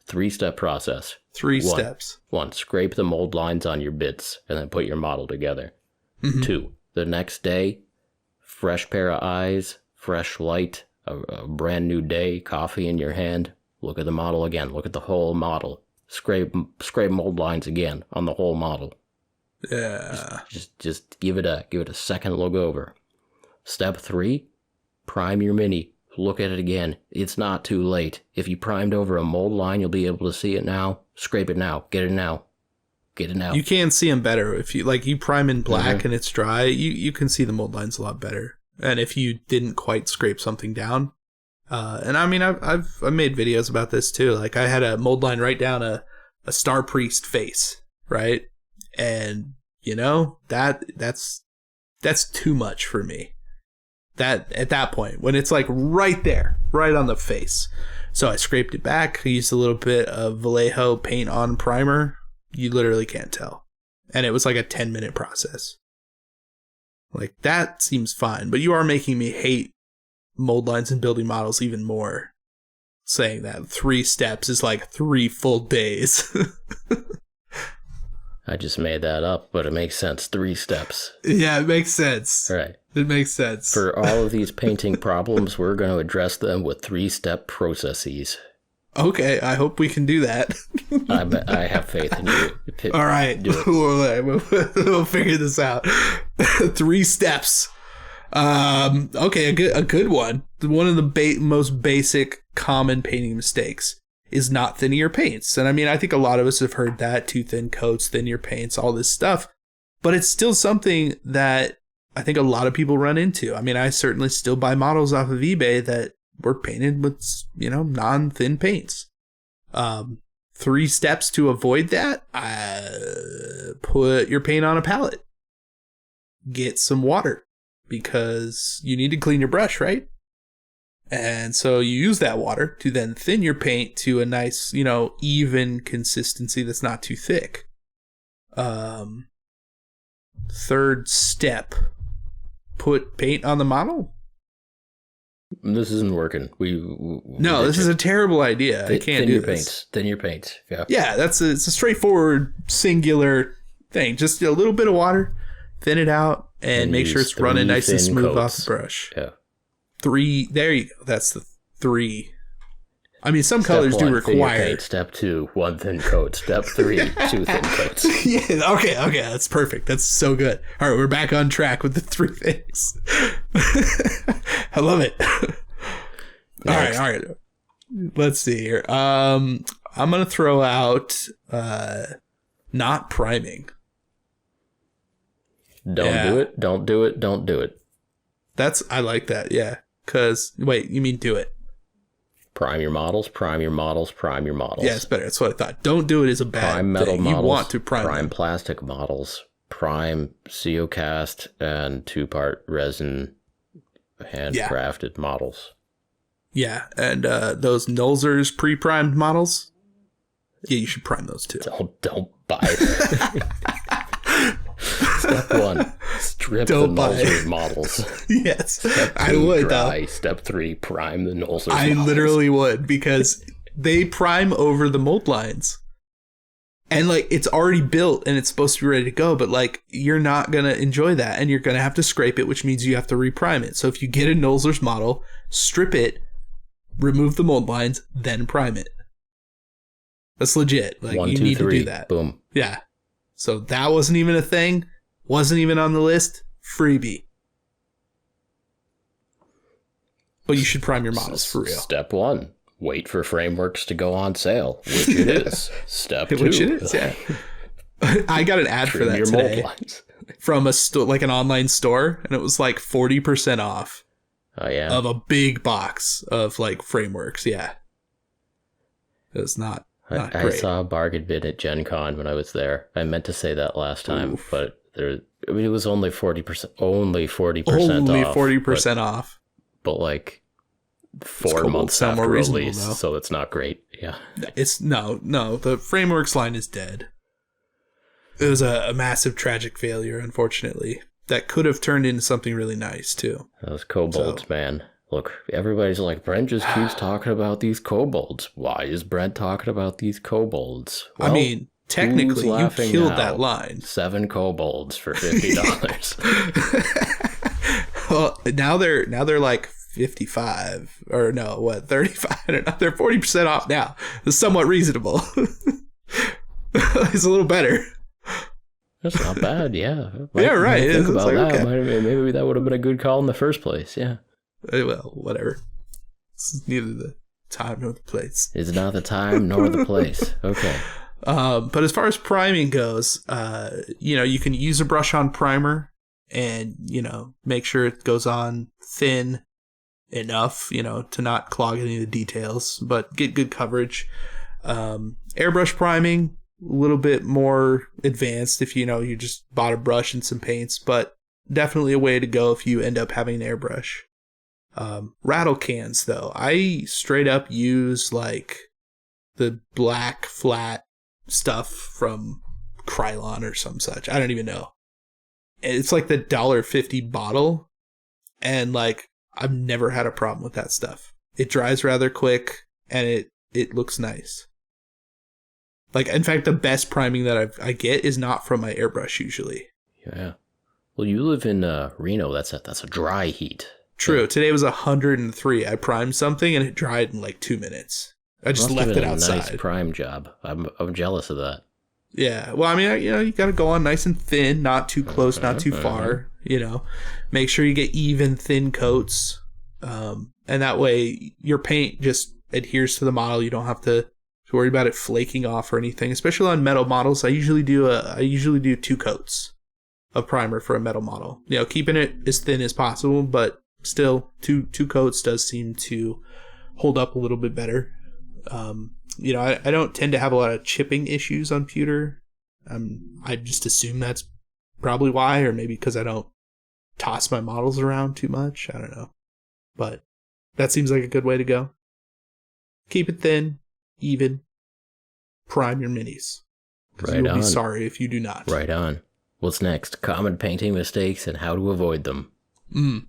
3-step process. 3 steps. 1, scrape the mold lines on your bits and then put your model together. 2, the next day, fresh pair of eyes, fresh light, a brand new day, coffee in your hand, look at the model again. Look at the whole model. Scrape mold lines again on the whole model. Yeah. Just give it a second look over. Step 3, prime your Mini. Look at it again. It's not too late. If you primed over a mold line, you'll be able to see it now. Scrape it now. Get it now. Get it now. You can see them better if you prime in black and it's dry. You can see the mold lines a lot better. And if you didn't quite scrape something down, and I mean I've made videos about this too. Like I had a mold line right down a Star Priest face, right? And you know that's too much for me. That at that point when it's like right there, right on the face. So I scraped it back. I used a little bit of Vallejo paint on primer. You literally can't tell. And it was like a 10-minute process. Like, that seems fine. But you are making me hate mold lines and building models even more. Saying that 3 steps is like 3 full days. I just made that up, but it makes sense. 3 steps. Yeah, it makes sense. Right. It makes sense. For all of these painting problems, we're going to address them with 3-step processes. Okay, I hope we can do that. I have faith in you. All right, we'll figure this out. 3 steps. Okay, a good one. One of the most basic common painting mistakes is not thinning your paints. And I mean, I think a lot of us have heard that, too thin coats, thin your paints, all this stuff. But it's still something that I think a lot of people run into. I mean, I certainly still buy models off of eBay that were painted with, non-thin paints. 3 steps to avoid that. Put your paint on a palette. Get some water because you need to clean your brush, right? And so you use that water to then thin your paint to a nice, even consistency that's not too thick. 3rd step, put paint on the model. This isn't working. No, this is a terrible idea. I can't do this. Thin your paints. Yeah. Yeah, it's a straightforward, singular thing. Just a little bit of water, thin it out, and make sure it's running nice and smooth off the brush. Yeah. 3, there you go. That's the 3. I mean, some colors do require. Step 2, 1 thin coat. Step 3, 2 thin coats. Yeah, okay, that's perfect. That's so good. All right, we're back on track with the 3 things. I love it. All right. Let's see here. I'm gonna throw out not priming. Don't do it. I like that. Yeah. Cause wait, you mean do it? Prime your models. Yeah, it's better. That's what I thought. Don't do it is a bad prime metal thing. Models, you want to prime them. Plastic models, prime CO cast and 2-part resin handcrafted models. Yeah, and those Nolzur's pre-primed models. Yeah, you should prime those too. Don't buy it. Step 1, strip the Nolzur's models. Yes, Step 2, I would dry. though. Step 3, prime the Nolzur's models. I literally would, because they prime over the mold lines. And like it's already built and it's supposed to be ready to go, but like you're not gonna enjoy that, and you're gonna have to scrape it, which means you have to reprime it. So if you get a Nolzur's model, strip it, remove the mold lines, then prime it. That's legit. Like 1, you 2, need 3, to do that. Boom. Yeah. So that wasn't even a thing. Wasn't even on the list. Freebie. But you should prime your models for real. Step 1. Wait for frameworks to go on sale, which it is. Step 2. Which it is, yeah. I got an ad for that today from a like an online store, and it was like 40% off. Oh yeah. Of a big box of like frameworks, yeah. It was not great. I saw a bargain bin at Gen Con when I was there. I meant to say that last time, but it was only 40%. Only 40% off. Only 40% off. But like 4 months after release, so it's not great. Yeah. It's no. The frameworks line is dead. It was a massive tragic failure, unfortunately. That could have turned into something really nice too. Those kobolds, man. Look, everybody's like, Brent just keeps talking about these kobolds. Why is Brent talking about these kobolds? Well, I mean, technically, you killed that line. 7 kobolds for $50. Well, now they're like 55 or no, what, 35? I don't know. They're 40% off now. It's somewhat reasonable. It's a little better. That's not bad, yeah. Yeah, right. Think about like, that. okay. Maybe that would have been a good call in the first place, yeah. Well, whatever. It's neither the time nor the place. It's not the time nor the place. Okay. But as far as priming goes, you can use a brush-on primer and, make sure it goes on thin enough, to not clog any of the details, but get good coverage. Airbrush priming, a little bit more advanced if you just bought a brush and some paints, but definitely a way to go if you end up having an airbrush. Rattle cans, though, I straight up use like the black flat stuff from Krylon or some such. I don't even know. It's like the $1.50 bottle, and like I've never had a problem with that stuff. It dries rather quick and it looks nice. Like, in fact, the best priming that I get is not from my airbrush usually. Yeah. Well, you live in Reno. That's a dry heat. True. Yeah. Today was 103. I primed something and it dried in like 2 minutes. I just left it outside. Nice prime job. I'm jealous of that. Yeah. Well, I mean, you got to go on nice and thin, not too close, not too far. Make sure you get even thin coats, and that way your paint just adheres to the model. You don't have to worry about it flaking off or anything. Especially on metal models, I usually do 2 coats of primer for a metal model. Keeping it as thin as possible, but still, two coats does seem to hold up a little bit better. I don't tend to have a lot of chipping issues on pewter. I just assume that's probably why, or maybe because I don't toss my models around too much. I don't know. But that seems like a good way to go. Keep it thin, even. Prime your minis. Right you'll on. be sorry if you do not. Right on. What's next? Common painting mistakes and how to avoid them. Hit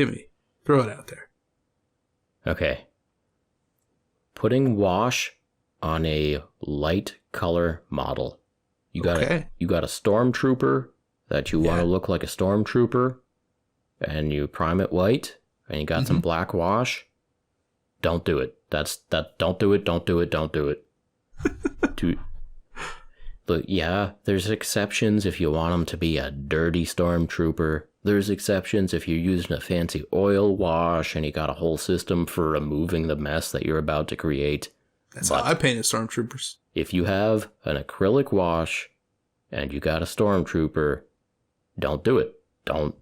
me. Throw it out there. Okay. Putting wash on a light color model. You got a stormtrooper that you want to look like a stormtrooper, and you prime it white, and you got some black wash. Don't do it. Don't do it. Don't do it. Don't do it. But yeah, there's exceptions if you want them to be a dirty stormtrooper. There's exceptions if you're using a fancy oil wash and you got a whole system for removing the mess that you're about to create. That's how I painted stormtroopers. If you have an acrylic wash and you got a stormtrooper, don't do it. Don't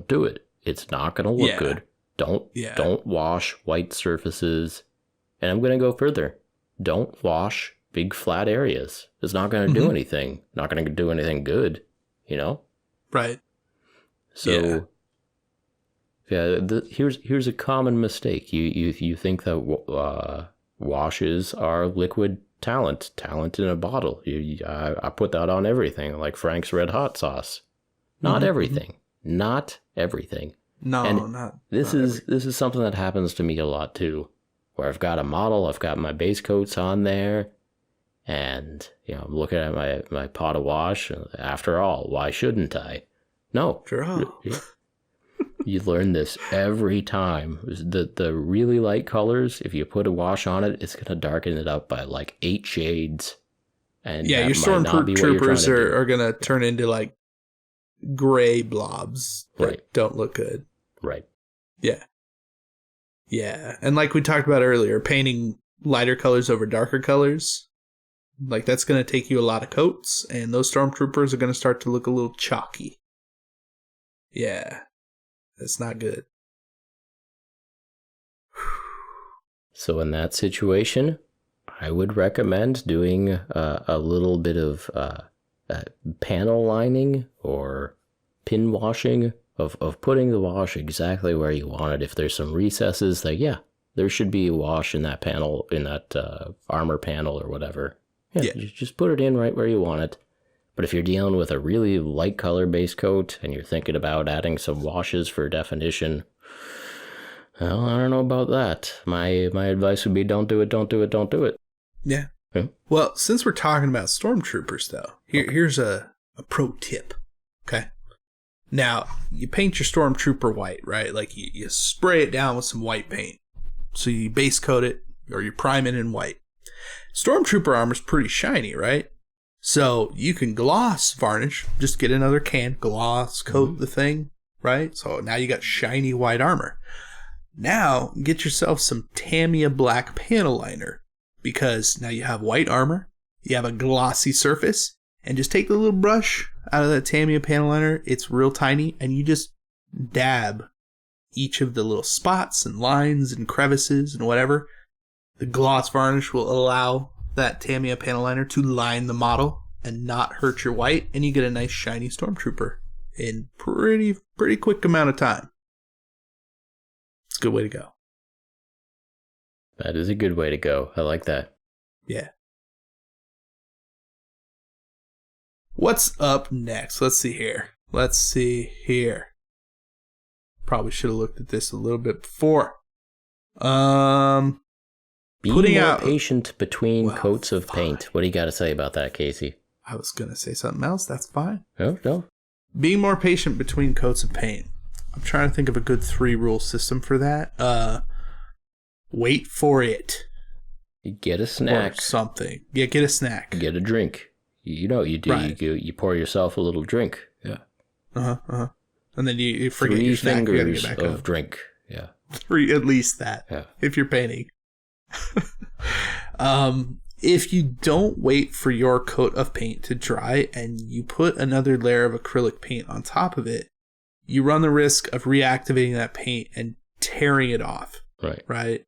do it. It's not going to look good. Don't wash white surfaces. And I'm going to go further. Don't wash big flat areas. It's not going to do anything. Not going to do anything good, Right. So, here's a common mistake. You think that washes are liquid talent in a bottle. I put that on everything, like Frank's Red Hot sauce. Not everything. Not everything. No, and not. This is something that happens to me a lot too, where I've got a model, I've got my base coats on there, and I'm looking at my pot of wash. After all, why shouldn't I? No. You learn this every time. The really light colors, if you put a wash on it, it's going to darken it up by like 8 shades. And your stormtroopers are going to turn into like gray blobs that don't look good. Right. Yeah. Yeah. And like we talked about earlier, painting lighter colors over darker colors, like that's going to take you a lot of coats, and those stormtroopers are going to start to look a little chalky. Yeah. That's not good. So in that situation, I would recommend doing a little bit of panel lining or pin washing of putting the wash exactly where you want it. If there's some recesses, there should be a wash in that panel, in that armor panel or whatever. Just put it in right where you want it. But if you're dealing with a really light color base coat and you're thinking about adding some washes for definition, well, I don't know about that. My advice would be don't do it, don't do it, don't do it. Yeah. Well, since we're talking about stormtroopers, though, here's a pro tip. Okay. Now, you paint your Stormtrooper white, right? Like, you spray it down with some white paint. So you base coat it, or you prime it in white. Stormtrooper armor's pretty shiny, right? So you can gloss varnish, just get another can, gloss coat the thing, right? So now you got shiny white armor. Now, get yourself some Tamiya black panel liner, because now you have white armor, you have a glossy surface, and just take the little brush out of that Tamiya panel liner. It's real tiny, and you just dab each of the little spots and lines and crevices and whatever. The gloss varnish will allow that Tamiya panel liner to line the model and not hurt your white, and you get a nice shiny Stormtrooper in pretty quick amount of time. It's a good way to go. That is a good way to go. I like that. Yeah. What's up next? Let's see here. Probably should have looked at this a little bit before. Be more patient between coats of paint. What do you got to say about that, Casey? I was going to say something else. That's fine. No. Being more patient between coats of paint. I'm trying to think of a good 3-rule system for that. Wait for it. You get a snack. Or something. Yeah, get a snack. Get a drink. You know what you do. Right. You pour yourself a little drink. Yeah. And then you forget 3 your snack. fingers you of drink. Yeah. 3, at least that. Yeah. If you're painting. If you don't wait for your coat of paint to dry and you put another layer of acrylic paint on top of it, you run the risk of reactivating that paint and tearing it off. Right?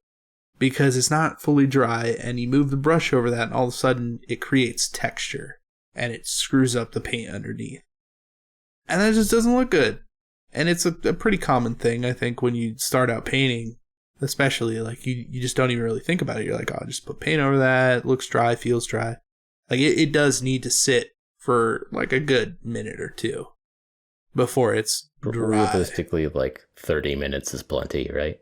Because it's not fully dry, and you move the brush over that, and all of a sudden it creates texture and it screws up the paint underneath. And that just doesn't look good. And it's a pretty common thing, I think, when you start out painting, especially. Like, you just don't even really think about it. You're like, oh, just put paint over that. It looks dry, feels dry. Like, it does need to sit for like a good minute or two before it's dry. Realistically, like 30 minutes is plenty, right?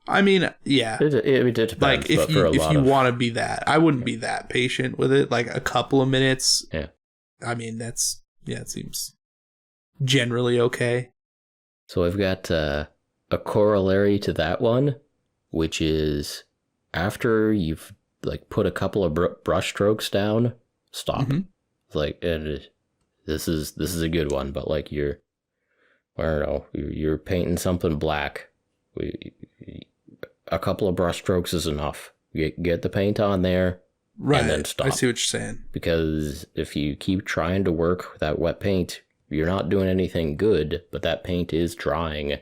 I mean, yeah. It depends. Like, if you want to be that, I wouldn't be that patient with it. Like, a couple of minutes. Yeah. I mean, it seems generally okay. So I've got a corollary to that one, which is after you've like put a couple of brush strokes down, stop. Mm-hmm. It's like, this is a good one, but like I don't know, you're painting something black. A couple of brush strokes is enough. Get the paint on there, right, and then stop. I see what you're saying. Because if you keep trying to work with that wet paint, you're not doing anything good, but that paint is drying,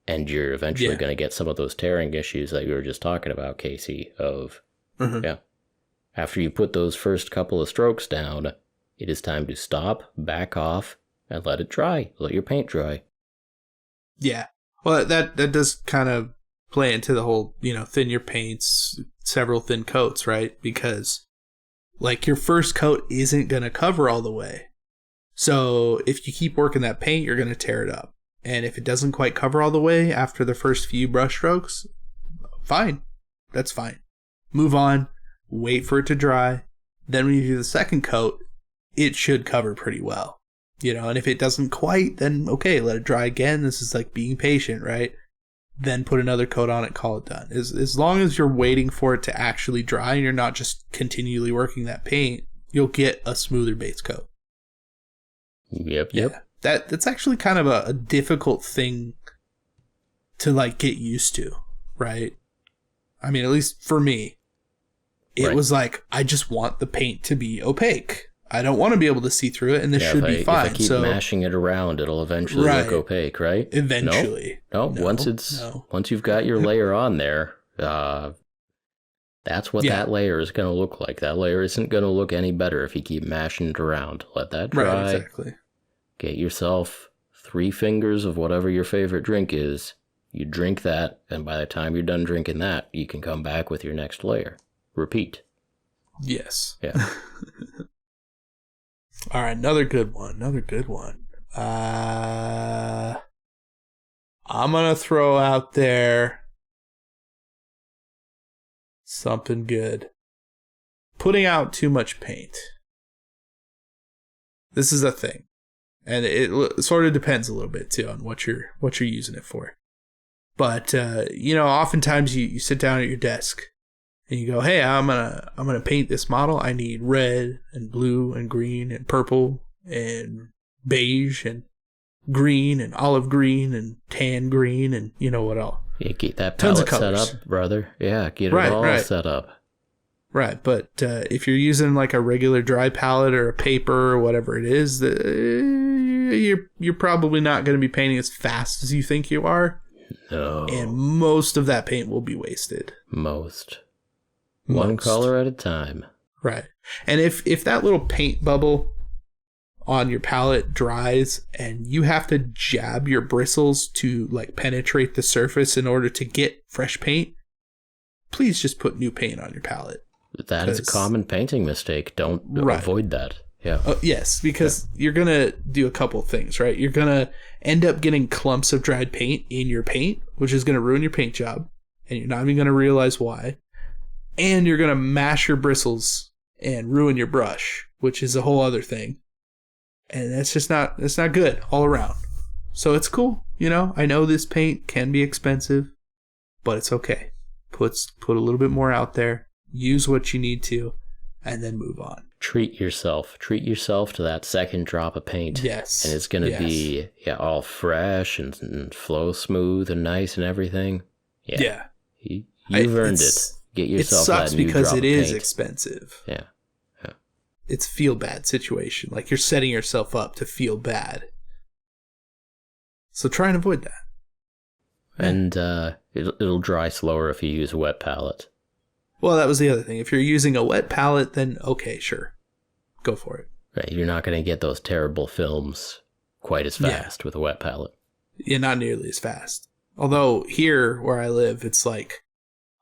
and you're eventually going to get some of those tearing issues that you were just talking about, Casey, after you put those first couple of strokes down, it is time to stop, back off, and let it dry. Let your paint dry. Yeah. Well, that does kind of play into the whole, thin your paints, several thin coats, right? Because, like, your first coat isn't going to cover all the way. So if you keep working that paint, you're going to tear it up. And if it doesn't quite cover all the way after the first few brush strokes, fine. That's fine. Move on. Wait for it to dry. Then when you do the second coat, it should cover pretty well. And if it doesn't quite, then okay, let it dry again. This is like being patient, right? Then put another coat on it, call it done. As long as you're waiting for it to actually dry and you're not just continually working that paint, you'll get a smoother base coat. Yep. Yeah. That's actually kind of a difficult thing to like get used to, right? I mean, at least for me, it was like, I just want the paint to be opaque. I don't want to be able to see through it, and this should be fine. If I keep mashing it around, it'll eventually look opaque, right? Eventually. No. Once you've got your layer on there, that's what that layer is going to look like. That layer isn't going to look any better if you keep mashing it around. Let that dry. Right, exactly. Get yourself 3 fingers of whatever your favorite drink is. You drink that, and by the time you're done drinking that, you can come back with your next layer. Repeat. Yes. Yeah. All right, another good one. I'm going to throw out there something good. Putting out too much paint. This is a thing. And it sort of depends a little bit too on what you're using it for. But oftentimes you sit down at your desk and you go, "Hey, I'm gonna paint this model. I need red and blue and green and purple and beige and green and olive green and tan green and you know what all." Yeah, get that palette set up, brother. Yeah, get it all set up. Right, but if you're using like a regular dry palette or a paper or whatever it is, you're probably not going to be painting as fast as you think you are. No. And most of that paint will be wasted. Most. One color at a time. Right. And if that little paint bubble on your palette dries and you have to jab your bristles to like penetrate the surface in order to get fresh paint, please just put new paint on your palette. That is a common painting mistake. Don't avoid that. Yeah. Yes, because you're going to do a couple things, right? You're going to end up getting clumps of dried paint in your paint, which is going to ruin your paint job, and you're not even going to realize why. And you're going to mash your bristles and ruin your brush, which is a whole other thing. And it's not good all around. So it's cool. I know this paint can be expensive, but it's okay. Put a little bit more out there. Use what you need to, and then move on. Treat yourself to that second drop of paint. Yes. And it's going to be all fresh and flow smooth and nice and everything. Yeah. You've earned it. Get yourself that new drop of paint. It sucks because it is expensive. Yeah. It's a feel-bad situation. Like you're setting yourself up to feel bad. So try and avoid that. And it'll dry slower if you use a wet palette. Well, that was the other thing. If you're using a wet palette, then okay, sure. Go for it. Right, you're not going to get those terrible films quite as fast with a wet palette. Yeah, not nearly as fast. Although here where I live, it's like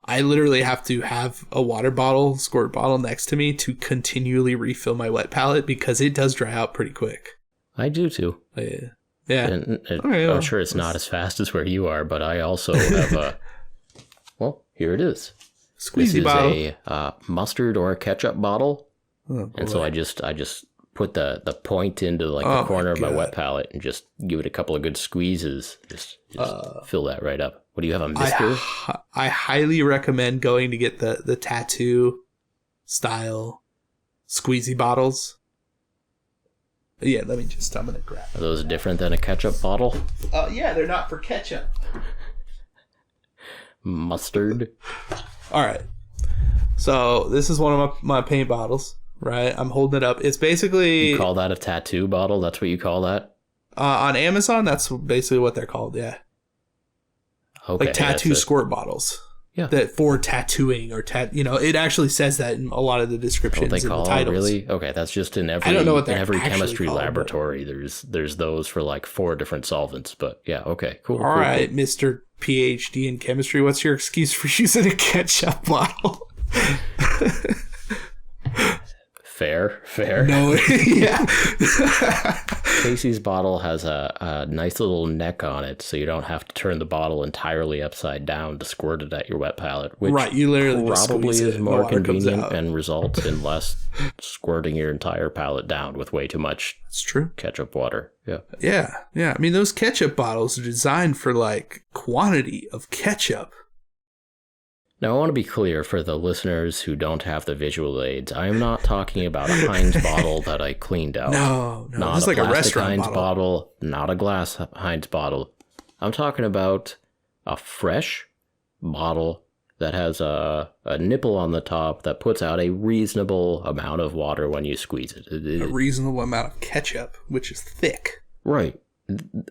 I literally have to have a squirt bottle next to me to continually refill my wet palette because it does dry out pretty quick. I do too. Yeah. I'm sure it's not as fast as where you are, but I also have a... Well, here it is. Squeezy bottle. This is a mustard or a ketchup bottle. Oh, and so I just put the point into like the corner of my wet palette and just give it a couple of good squeezes. Just fill that right up. What do you have, a mister? I highly recommend going to get the tattoo style squeezy bottles. Yeah, I'm going to grab it. Are those different than a ketchup bottle? Yeah, they're not for ketchup. Mustard. All right. So this is one of my paint bottles, right? I'm holding it up. It's basically... You call that a tattoo bottle? That's what you call that? On Amazon, that's basically what they're called, yeah. Okay. Like tattoo squirt bottles. Yeah. That for tattooing or it actually says that in a lot of the descriptions and the titles. Really? Okay, that's just in every chemistry laboratory. There's those for like 4 different solvents, but yeah, okay, cool. All right, cool. Mr. PhD in chemistry, what's your excuse for using a ketchup bottle? Fair. No, yeah. Casey's bottle has a nice little neck on it, so you don't have to turn the bottle entirely upside down to squirt it at your wet palette, which you literally probably is more convenient and results in less squirting your entire palette down with way too much ketchup water. Yeah. I mean, those ketchup bottles are designed for like quantity of ketchup. Now, I want to be clear for the listeners who don't have the visual aids. I am not talking about a Heinz bottle that I cleaned out. No. Not this is like a restaurant Heinz bottle, not a glass Heinz bottle. I'm talking about a fresh bottle that has a nipple on the top that puts out a reasonable amount of water when you squeeze it. A reasonable amount of ketchup, which is thick. Right.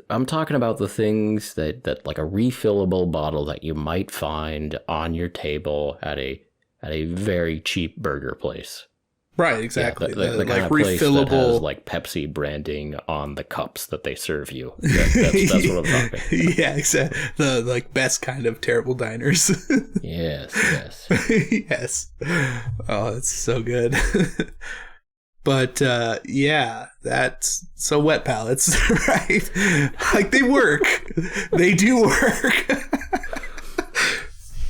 I'm talking about the things that like a refillable bottle that you might find on your table at a very cheap burger place. Right, exactly. Yeah, the kind of place that has like Pepsi branding on the cups that they serve you. That's what I'm talking about. Yeah, exactly. The like best kind of terrible diners. Yes. Yes. Oh, that's so good. But that's so wet palettes, right? Like they work. They do work.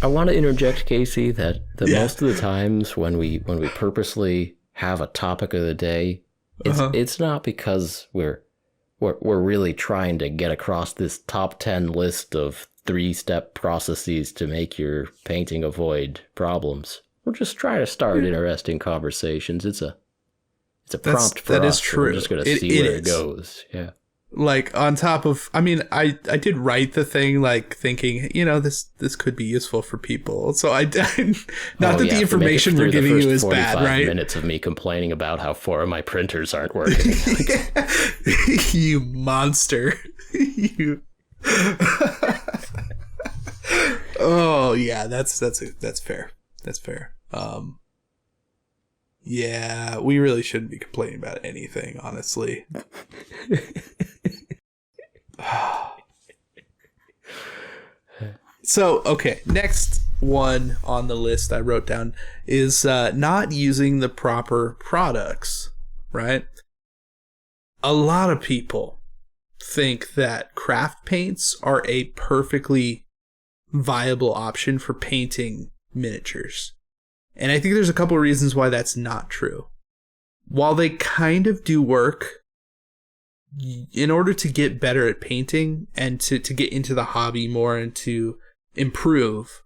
I want to interject, Casey, that most of the times when we purposely have a topic of the day, it's not because we're we're really trying to get across this top 10 list of 3-step processes to make your painting avoid problems. We're just trying to start interesting conversations. It's a prompt for that us. is true. We're just going to see where it goes. Yeah. Like on top of, I mean, I did write the thing like thinking, this could be useful for people. So not that the information we're giving you is bad, right? Minutes of me complaining about how 4 of my printers aren't working. You monster. You. Oh yeah, that's fair. That's fair. Yeah, we really shouldn't be complaining about anything, honestly. So, okay, next one on the list I wrote down is not using the proper products, right? A lot of people think that craft paints are a perfectly viable option for painting miniatures. And I think there's a couple of reasons why that's not true. While they kind of do work, in order to get better at painting and to get into the hobby more and to improve,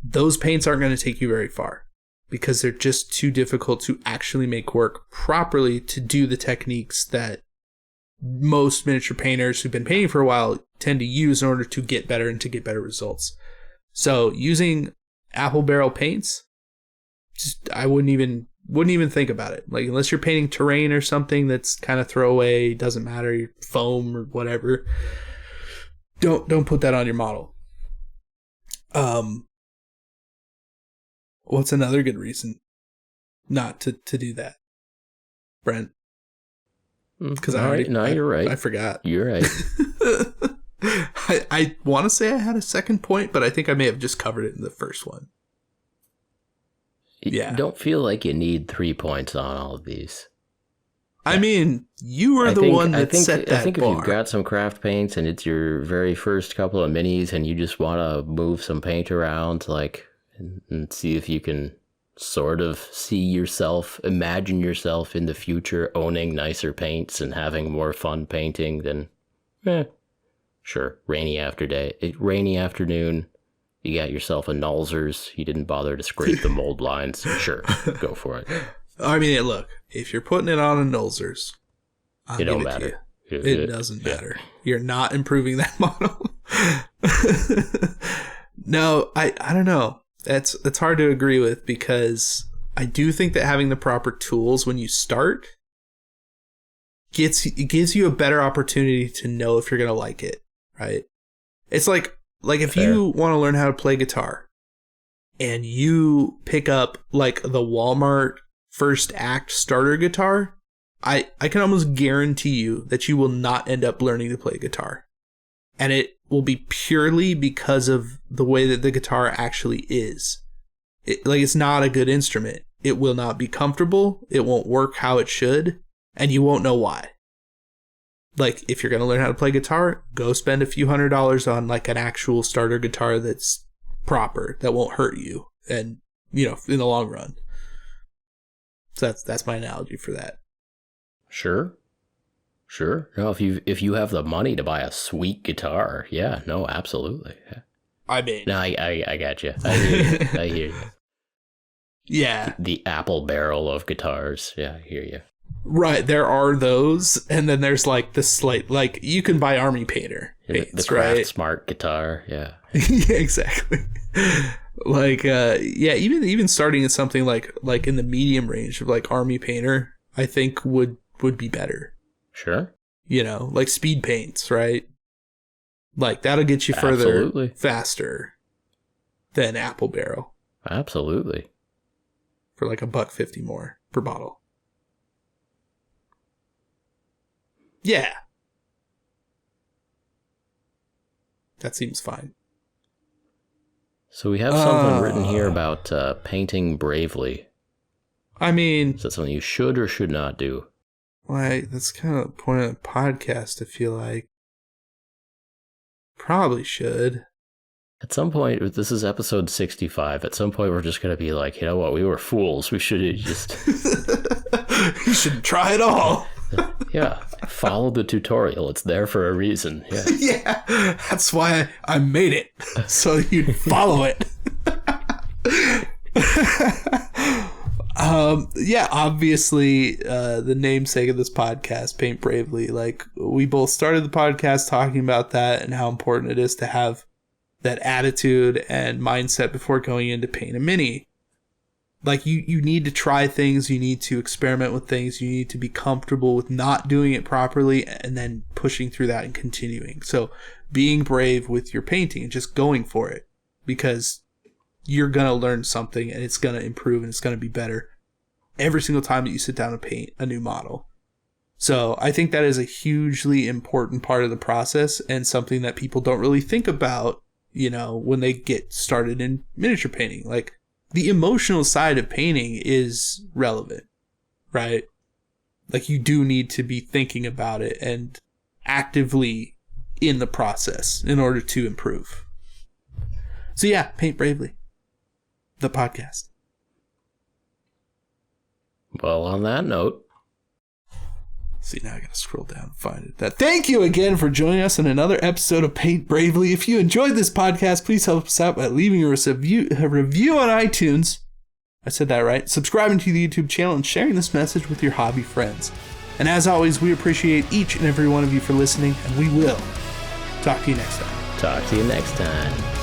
those paints aren't going to take you very far because they're just too difficult to actually make work properly to do the techniques that most miniature painters who've been painting for a while tend to use in order to get better and to get better results. So using apple barrel paints, I wouldn't even think about it. Like, unless you're painting terrain or something that's kind of throwaway, doesn't matter, foam or whatever, don't put that on your model. What's another good reason not to do that, Brent? Because you're right. I forgot. You're right. I want to say I had a second point, but I think I may have just covered it in the first one. Yeah. Don't feel like you need 3 points on all of these. I mean, you were the one that set that bar. I think if you've got some craft paints and it's your very first couple of minis and you just want to move some paint around, like, and see if you can sort of see yourself, imagine yourself in the future owning nicer paints and having more fun painting, then, sure, rainy afternoon. You got yourself a Nulzers. You didn't bother to scrape the mold lines. Sure, go for it. I mean, look, if you're putting it on a Nulzers, it don't matter. It doesn't matter. You're not improving that model. No, I don't know. That's hard to agree with, because I do think that having the proper tools when you start gives you a better opportunity to know if you're going to like it, right? It's like if you want to learn how to play guitar and you pick up like the Walmart first act starter guitar, I can almost guarantee you that you will not end up learning to play guitar. And it will be purely because of the way that the guitar actually is. It's not a good instrument. It will not be comfortable. It won't work how it should. And you won't know why. Like, if you're going to learn how to play guitar, go spend a few $100s on like an actual starter guitar that's proper, that won't hurt you, and, in the long run. So that's my analogy for that. Sure. No, if you have the money to buy a sweet guitar, yeah, no, absolutely. Yeah. I mean, no, I got you. I hear you. Yeah. The apple barrel of guitars. Yeah, I hear you. Right, there are those, and then there's like the slate, like you can buy Army Painter paints, the Craft Smart guitar, yeah. Yeah, exactly. Like, even starting at something like in the medium range of like Army Painter, I think would be better. Sure. Like speed paints, right? Like that'll get you further faster than Apple Barrel. Absolutely. For like $1.50 more per bottle. Yeah. That seems fine. So we have something written here about painting bravely. I mean... Is that something you should or should not do? Like, that's kind of the point of the podcast, I feel like. Probably should. At some point, this is episode 65, at some point we're just going to be like, you know what, we were fools. We should have just... You should try it all. Yeah, Follow the tutorial. It's there for a reason. Yeah. Yeah, that's why I made it, so you'd follow it. Yeah, obviously, the namesake of this podcast, Paint Bravely, like, we both started the podcast talking about that and how important it is to have that attitude and mindset before going into Paint a Mini. Like, you need to try things, you need to experiment with things, you need to be comfortable with not doing it properly and then pushing through that and continuing. So being brave with your painting and just going for it, because you're going to learn something and it's going to improve and it's going to be better every single time that you sit down and paint a new model. So I think that is a hugely important part of the process and something that people don't really think about, you know, when they get started in miniature painting. Like, the emotional side of painting is relevant, right? Like, you do need to be thinking about it and actively in the process in order to improve. So yeah, Paint Bravely, the podcast. Well, on that note. See, now I gotta scroll down and find it. Thank you again for joining us in another episode of Paint Bravely. If you enjoyed this podcast, please help us out by leaving a review on iTunes. I said that right. Subscribing to the YouTube channel and sharing this message with your hobby friends. And as always, we appreciate each and every one of you for listening, and we will talk to you next time. Talk to you next time.